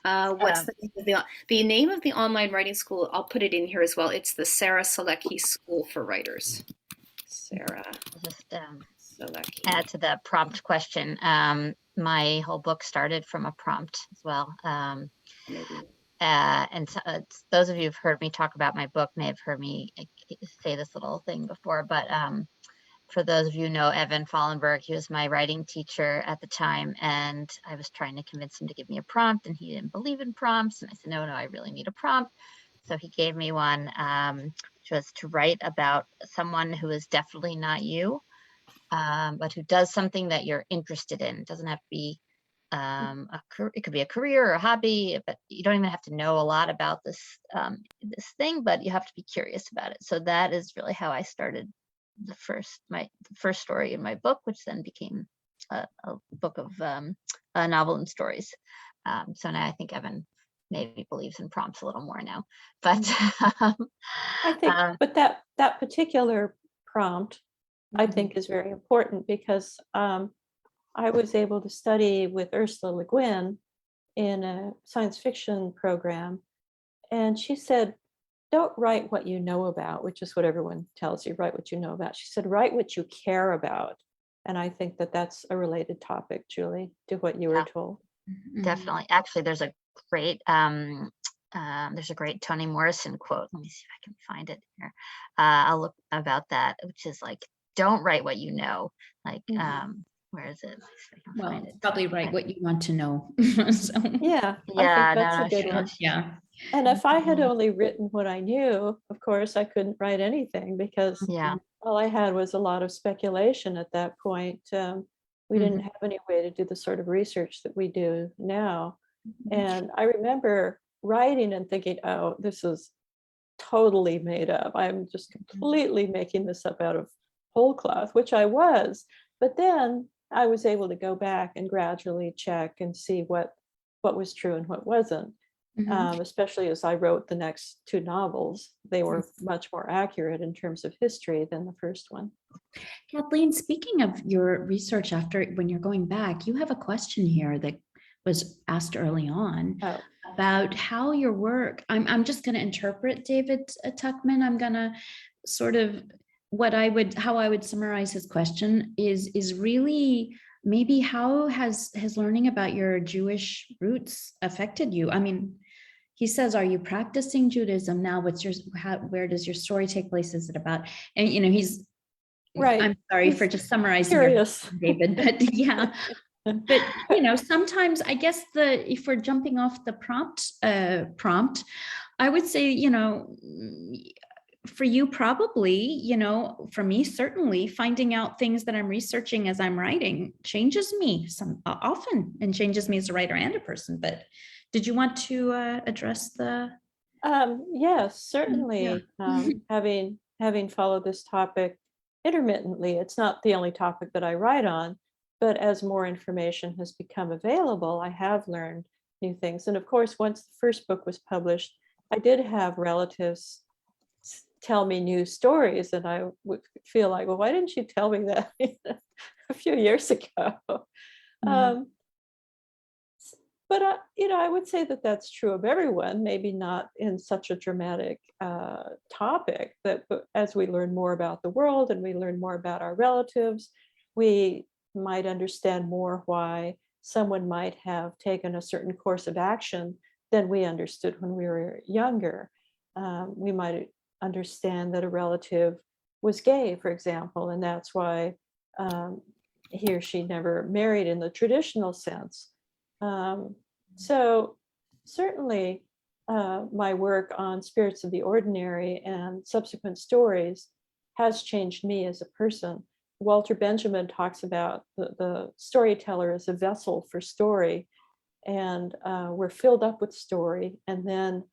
what's the name of the online writing school? I'll put it in here as well. It's the Sarah Sulak School for Writers. Sarah. Just Sulak. add to the prompt question. My whole book started from a prompt as well. Maybe. And so, those of you who've heard me talk about my book may have heard me say this little thing before, but for those of you who know Evan Fallenberg, he was my writing teacher at the time, and I was trying to convince him to give me a prompt, and he didn't believe in prompts, and I said, no, I really need a prompt. So he gave me one, which was to write about someone who is definitely not you, but who does something that you're interested in. It doesn't have to be it could be a career or a hobby, but you don't even have to know a lot about this thing, but you have to be curious about it. So that is really how I started the first story in my book, which then became a book of a novel and stories. So now I think Evan maybe believes in prompts a little more now, but I think, but that particular prompt, I think, is very important because I was able to study with Ursula Le Guin in a science fiction program. And she said, don't write what you know about, which is what everyone tells you, write what you know about. She said, write what you care about. And I think that that's a related topic, Julie, to what you were told. Definitely. Actually, there's a great Toni Morrison quote. Let me see if I can find it here. I'll look about that, which is like, don't write what you know. Like, where is it? Well, probably write what you want to know. So. Yeah, yeah, I think that's a good one. Yeah. And if I had only written what I knew, of course, I couldn't write anything because all I had was a lot of speculation at that point. We didn't have any way to do the sort of research that we do now. And I remember writing and thinking, oh, this is totally made up. I'm just completely making this up out of whole cloth, which I was. But then I was able to go back and gradually check and see what was true and what wasn't. Especially as I wrote the next two novels, they were much more accurate in terms of history than the first one. Kathleen, speaking of your research when you're going back, you have a question here that was asked early on about how your work, I'm just going to interpret David Tuckman. I'm going to sort of how I would summarize his question is really maybe how has learning about your Jewish roots affected you? I mean, he says, are you practicing Judaism now? Where does your story take place? Is it about, and he's right. I'm sorry for just summarizing, David, but yeah. But sometimes I guess if we're jumping off the prompt, I would say, for you probably, for me certainly, finding out things that I'm researching as I'm writing changes me often, and changes me as a writer and a person. But did you want to address the? Yes, certainly. Having followed this topic intermittently, it's not the only topic that I write on, but as more information has become available, I have learned new things. And of course, once the first book was published, I did have relatives tell me new stories, and I would feel like, well, why didn't you tell me that a few years ago? But I would say that that's true of everyone, maybe not in such a dramatic topic, but as we learn more about the world and we learn more about our relatives, we might understand more why someone might have taken a certain course of action than we understood when we were younger. We might understand that a relative was gay, for example, and that's why he or she never married in the traditional sense. So certainly my work on Spirits of the Ordinary and subsequent stories has changed me as a person. Walter Benjamin talks about the storyteller as a vessel for story, and we're filled up with story, and then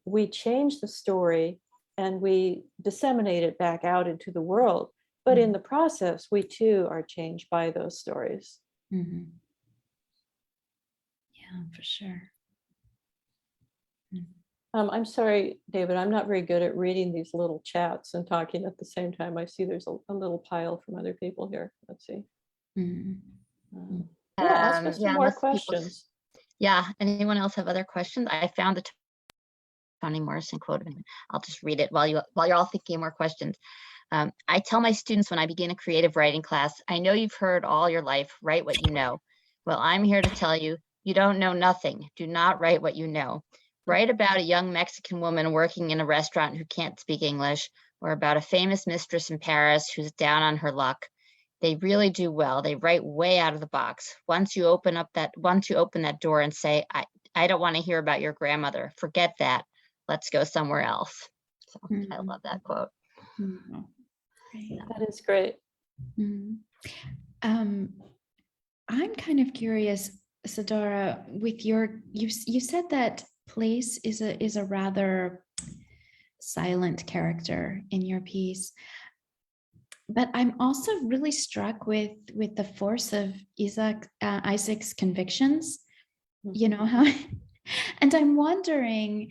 we change the story and we disseminate it back out into the world. But in the process, we too are changed by those stories. Mm-hmm. Yeah, for sure. I'm sorry, David, I'm not very good at reading these little chats and talking at the same time. I see there's a little pile from other people here. Let's see. Ask us some more unless questions. Anyone else have other questions? I found the Toni Morrison quote. I'll just read it while you're all thinking of more questions. I tell my students when I begin a creative writing class, I know you've heard all your life, write what you know. Well, I'm here to tell you, you don't know nothing. Do not write what you know. Write about a young Mexican woman working in a restaurant who can't speak English, or about a famous mistress in Paris who's down on her luck. They really do well. They write way out of the box. Once you open that door and say, I don't want to hear about your grandmother. Forget that. Let's go somewhere else. So I love that quote. That is great. I'm kind of curious, Sidura, with you said that place is a rather silent character in your piece, but I'm also really struck with the force of Isaac's convictions. How, and I'm wondering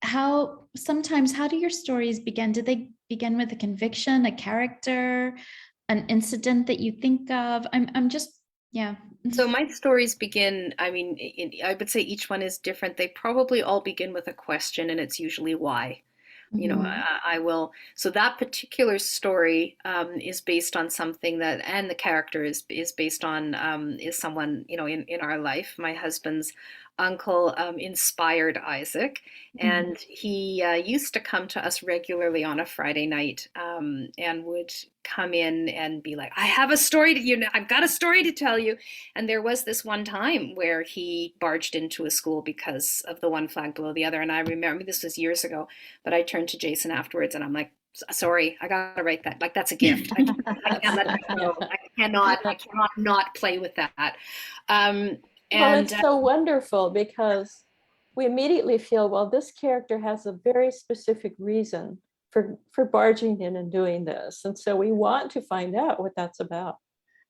how do your stories begin? Do they begin with a conviction, a character, an incident that you think of? I'm just, yeah. So my stories begin, I would say each one is different. They probably all begin with a question, and it's usually why. I will. So that particular story is based on something and the character is based on is someone in our life. My husband's uncle inspired Isaac, and he used to come to us regularly on a Friday night and would come in and be like, I have a story I've got a story to tell you. And there was this one time where he barged into a school because of the one flag below the other. And I remember, this was years ago, but I turned to Jason afterwards and I'm like, sorry, I gotta write that. Like, that's a gift. I can't let that go. I cannot not play with that. Well, it's so wonderful because we immediately feel, well, this character has a very specific reason for barging in and doing this. And so we want to find out what that's about.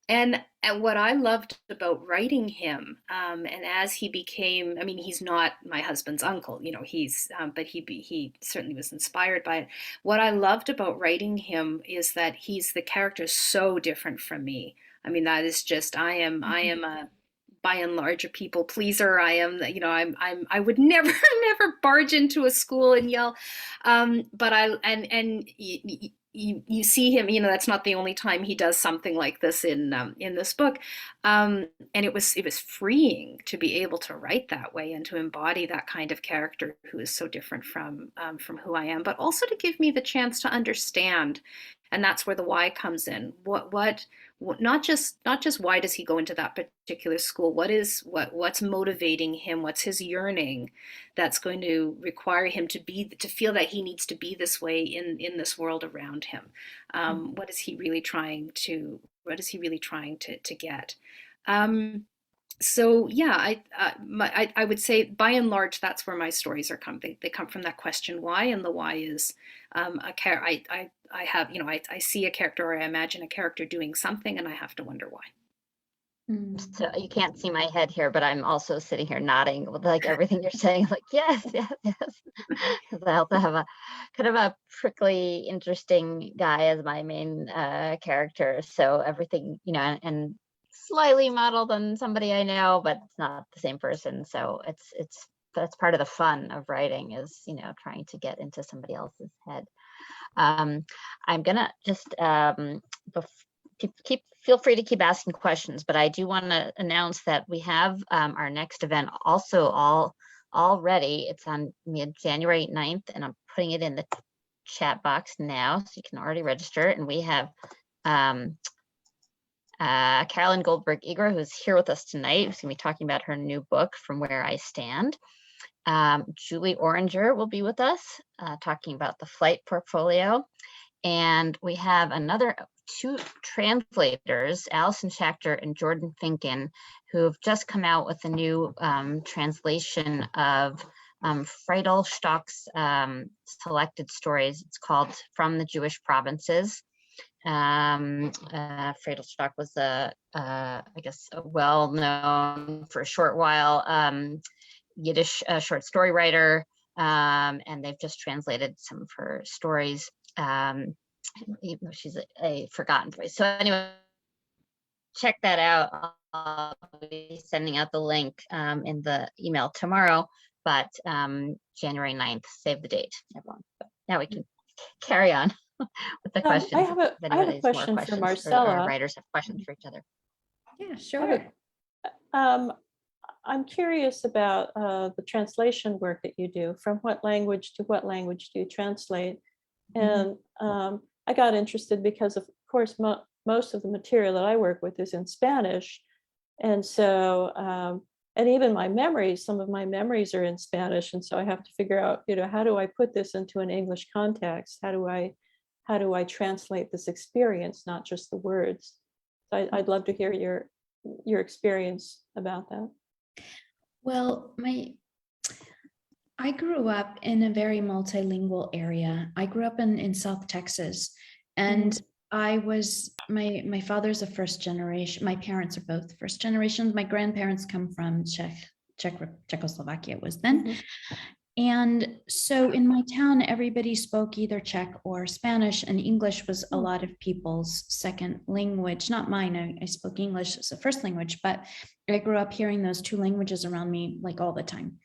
And what I loved about writing him, and as he became, he's not my husband's uncle, but he certainly was inspired by it. What I loved about writing him is that the character is so different from me. That is just, I am a, by and large, a people pleaser. I am, I would never barge into a school and yell. But you see him, that's not the only time he does something like this in this book. And it was freeing to be able to write that way and to embody that kind of character who is so different from who I am, but also to give me the chance to understand And that's where the why comes in. What not just why does he go into that particular school? What's motivating him? What's his yearning that's going to require him to feel that he needs to be this way in this world around him? What is he really trying to get? So yeah, I would say by and large that's where my stories are come. They come from that question why, and the why is I see a character, or I imagine a character doing something, and I have to wonder why. So you can't see my head here, but I'm also sitting here nodding with like everything you're saying, like yes, yes, yes. Because I also have a kind of a prickly, interesting guy as my main character. So everything, and slightly modeled on somebody I know, but it's not the same person. So that's part of the fun of writing is, trying to get into somebody else's head. I'm gonna just feel free to keep asking questions, but I do want to announce that we have our next event also all ready. It's on January 9th, and I'm putting it in the chat box now, so you can already register. And we have Carolyn Goldberg-Eger, who's here with us tonight, who's going to be talking about her new book, From Where I Stand. Julie Oranger will be with us, talking about the flight portfolio. And we have another two translators, Alison Schachter and Jordan Finken, who have just come out with a new translation of Friedel Stock's selected stories. It's called From the Jewish Provinces. Friedel Stock was I guess, a well-known for a short while Yiddish short story writer, and they've just translated some of her stories, even though she's a forgotten voice. So anyway, check that out. I'll be sending out the link in the email tomorrow, but January 9th, save the date, everyone. But now we can carry on with the questions. I have a question for Marcela. Or writers have questions for each other. Yeah, sure. I'm curious about the translation work that you do. From what language to what language do you translate? And I got interested because, of course, most of the material that I work with is in Spanish. And so, and even some of my memories are in Spanish. And so I have to figure out, how do I put this into an English context? How do I translate this experience, not just the words? So I'd love to hear your experience about that. Well, I grew up in a very multilingual area. I grew up in South Texas, and I was, my father's a first generation. My parents are both first generation. My grandparents come from Czechoslovakia was then. And so in my town, everybody spoke either Czech or Spanish, and English was a lot of people's second language. Not mine, I spoke English as a first language, but I grew up hearing those two languages around me like all the time.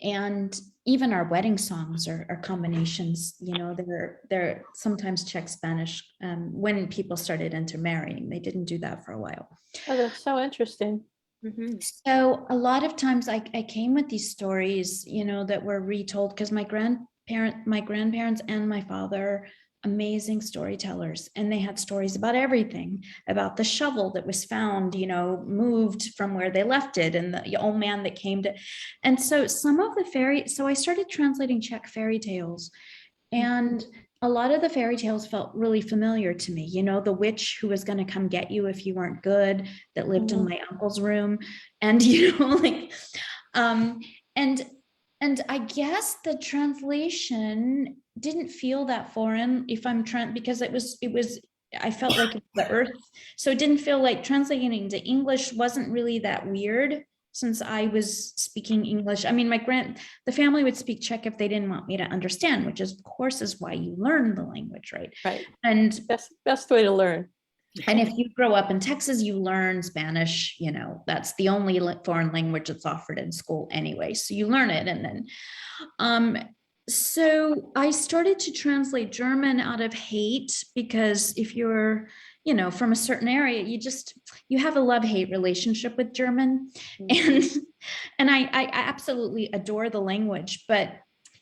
And even our wedding songs are combinations, they're sometimes Czech Spanish when people started intermarrying. They didn't do that for a while. Oh, that's so interesting. So a lot of times I came with these stories, that were retold because my grandparents and my father, amazing storytellers, and they had stories about everything, about the shovel that was found, moved from where they left it, and the old man that came to, and so so I started translating Czech fairy tales, and a lot of the fairy tales felt really familiar to me. The witch who was going to come get you if you weren't good, that lived in my uncle's room, and and I guess the translation didn't feel that foreign because it was I felt like it was the earth, so it didn't feel like translating into English wasn't really that weird. Since I was speaking English, I mean, the family would speak Czech if they didn't want me to understand, which is, of course, is why you learn the language, right? Right. And best way to learn. And if you grow up in Texas, you learn Spanish. That's the only foreign language that's offered in school anyway. So you learn it, and then, so I started to translate German out of hate because if you're from a certain area, you have a love-hate relationship with German. And I absolutely adore the language, but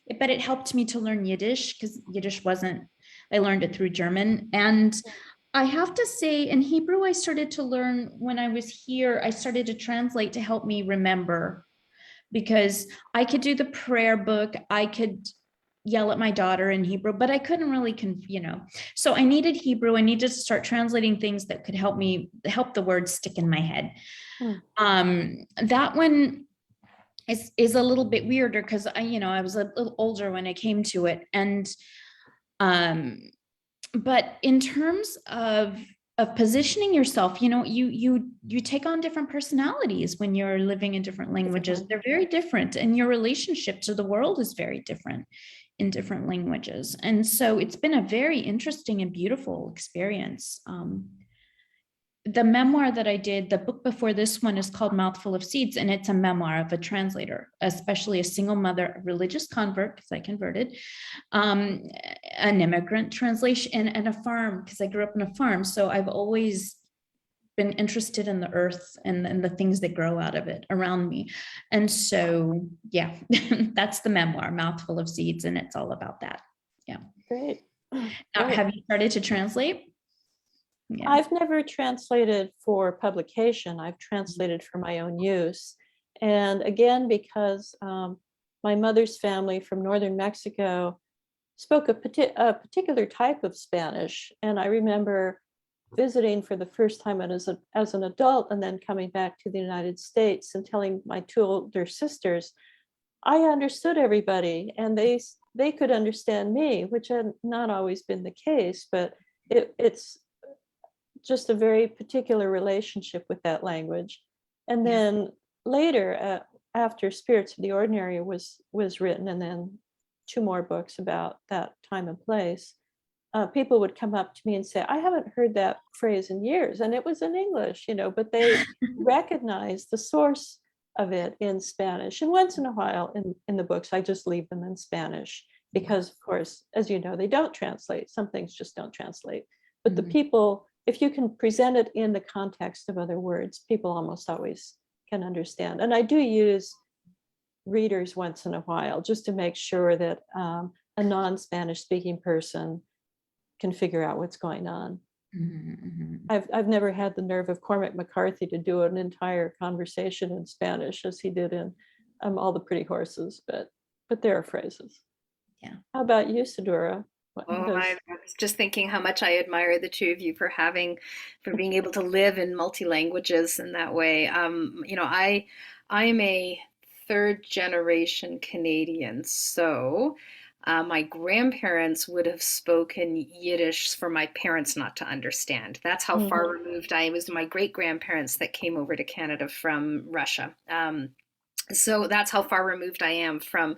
it helped me to learn Yiddish because Yiddish wasn't I learned it through German. And I have to say, in Hebrew, I started to learn when I was here. I started to translate to help me remember, because I could do the prayer book. I could yell at my daughter in Hebrew, but I couldn't really, so I needed Hebrew. I needed to start translating things that could help the words stick in my head. That one is a little bit weirder because I was a little older when I came to it. And, but in terms of positioning yourself, you take on different personalities when you're living in different languages. They're very different, and your relationship to the world is very different in different languages. And so it's been a very interesting and beautiful experience. The memoir that I did, the book before this one, is called Mouthful of Seeds, and it's a memoir of a translator, especially a single mother, a religious convert, because I converted, an immigrant translation, and a farm, because I grew up in a farm. So I've always been interested in the earth and the things that grow out of it around me. And so, yeah, that's the memoir, Mouthful of Seeds, and it's all about that. Yeah. Great. Have you started to translate? Yeah. I've never translated for publication. I've translated for my own use. And again, because my mother's family from northern Mexico spoke a particular type of Spanish. And I remember visiting for the first time as an adult, and then coming back to the United States and telling my two older sisters, I understood everybody and they could understand me, which had not always been the case, but it's just a very particular relationship with that language. And then later, after Spirits of the Ordinary was written, and then 2 more books about that time and place, people would come up to me and say, I haven't heard that phrase in years. And it was in English, but they recognize the source of it in Spanish. And once in a while in the books, I just leave them in Spanish because, of course, as you know, they don't translate. Some things just don't translate. But the people, if you can present it in the context of other words, people almost always can understand. And I do use readers once in a while just to make sure that a non-Spanish speaking person can figure out what's going on. I've never had the nerve of Cormac McCarthy to do an entire conversation in Spanish as he did in All the Pretty Horses, but there are phrases. Yeah. How about you, Sidura? I was just thinking how much I admire the two of you for being able to live in multi-languages in that way. I'm a 3rd generation Canadian, so my grandparents would have spoken Yiddish for my parents not to understand. That's how far removed I was. My great-grandparents that came over to Canada from Russia. So that's how far removed I am from,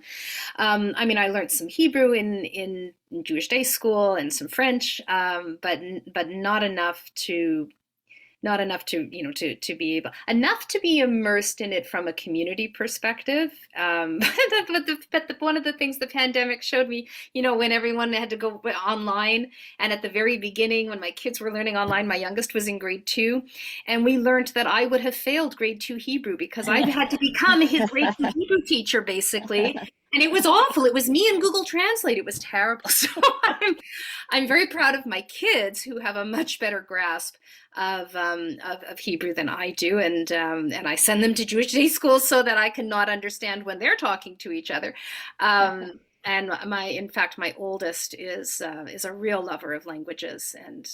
I learned some Hebrew in Jewish day school and some French, but not enough to to be immersed in it from a community perspective. But one of the things the pandemic showed me, when everyone had to go online, and at the very beginning when my kids were learning online, my youngest was in grade 2, and we learned that I would have failed grade 2 Hebrew because I had to become his grade 2 Hebrew teacher, basically. And it was awful. It was me and Google Translate. It was terrible. So I'm very proud of my kids who have a much better grasp of Hebrew than I do, and I send them to Jewish day schools so that I can not understand when they're talking to each other. And in fact, my oldest is a real lover of languages, and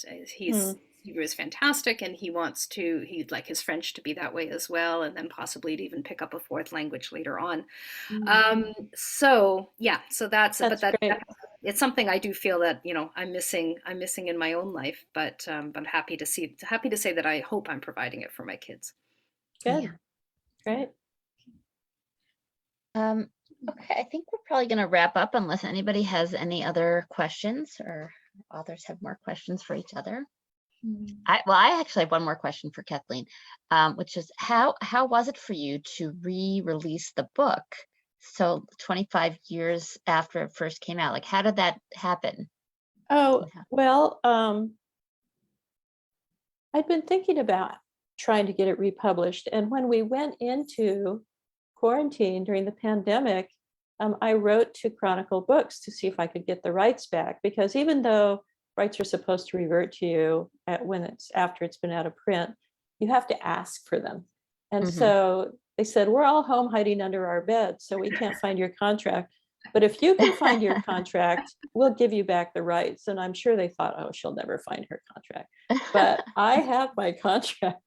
Hebrew is fantastic, and he'd like his French to be that way as well, and then possibly to even pick up a 4th language later on. So that's great. It's something I do feel that I'm missing in my own life, but happy to say that I hope I'm providing it for my kids. Good. Yeah. Great. Okay, I think we're probably going to wrap up unless anybody has any other questions or authors have more questions for each other. I actually have one more question for Kathleen, which is how was it for you to re-release the book? So 25 years after it first came out, like how did that happen? Oh, well, I'd been thinking about trying to get it republished. And when we went into quarantine during the pandemic, I wrote to Chronicle Books to see if I could get the rights back, because even though rights are supposed to revert to you after it's been out of print, you have to ask for them. And Mhm. so they said, we're all home hiding under our beds, so we can't find your contract. But if you can find your contract, we'll give you back the rights. And I'm sure they thought, oh, she'll never find her contract. But I have my contract.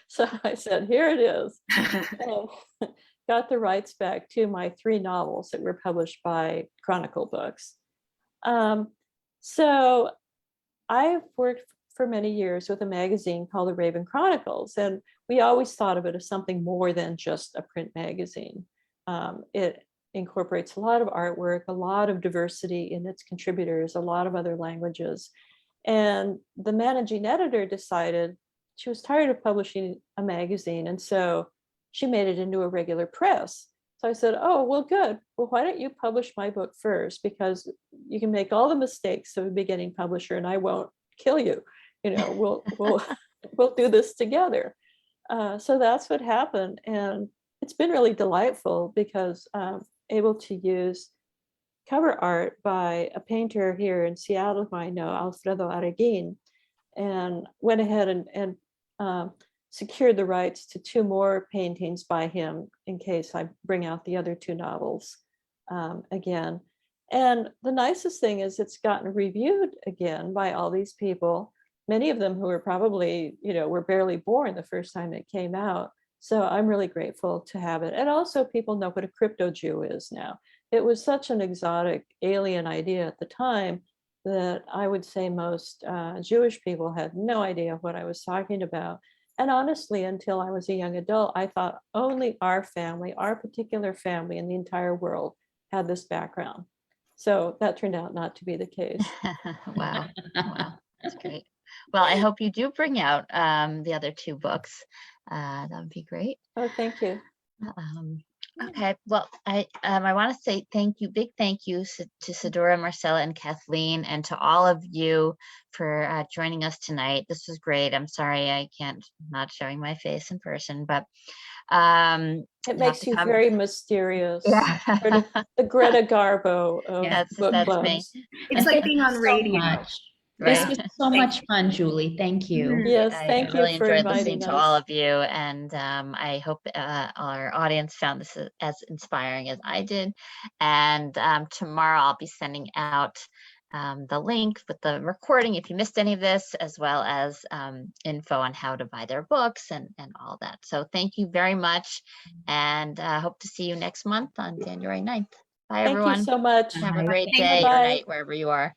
So I said, here it is. And got the rights back to my 3 novels that were published by Chronicle Books. So I've worked for many years with a magazine called the Raven Chronicles, and we always thought of it as something more than just a print magazine. It incorporates a lot of artwork, a lot of diversity in its contributors, a lot of other languages. And the managing editor decided she was tired of publishing a magazine, and so she made it into a regular press. So I said, oh, well, good. Well, why don't you publish my book first? Because you can make all the mistakes of a beginning publisher and I won't kill you. We'll do this together. So that's what happened. And it's been really delightful because I'm able to use cover art by a painter here in Seattle who I know, Alfredo Areguin, and went ahead and secured the rights to 2 more paintings by him in case I bring out the other 2 novels again. And the nicest thing is it's gotten reviewed again by all these people, many of them who were probably, were barely born the first time it came out. So I'm really grateful to have it. And also people know what a crypto Jew is now. It was such an exotic alien idea at the time that I would say most Jewish people had no idea what I was talking about. And honestly, until I was a young adult, I thought only our family, our particular family in the entire world had this background. So that turned out not to be the case. Wow. Wow. That's great. Well, I hope you do bring out the other 2 books. That would be great. Oh, thank you. Okay, well, I want to say big thank you to Sidura, Marcela, and Kathleen, and to all of you for joining us tonight. This was great. I'm sorry I'm not showing my face in person, but it makes you very mysterious. Yeah. Sort of the Greta Garbo of book that's clubs. me. It's like being on So radio. much. Right. This was so much fun, Julie. Thank you. Yes, I thank you really for enjoyed listening inviting to all us. of you, and I hope our audience found this as inspiring as I did. And tomorrow I'll be sending out the link with the recording if you missed any of this, as well as info on how to buy their books and all that. So thank you very much, and hope to see you next month on January 9th. Bye, Thank everyone. you so much. Have a Bye. great Thank day you. or Bye. night wherever you are.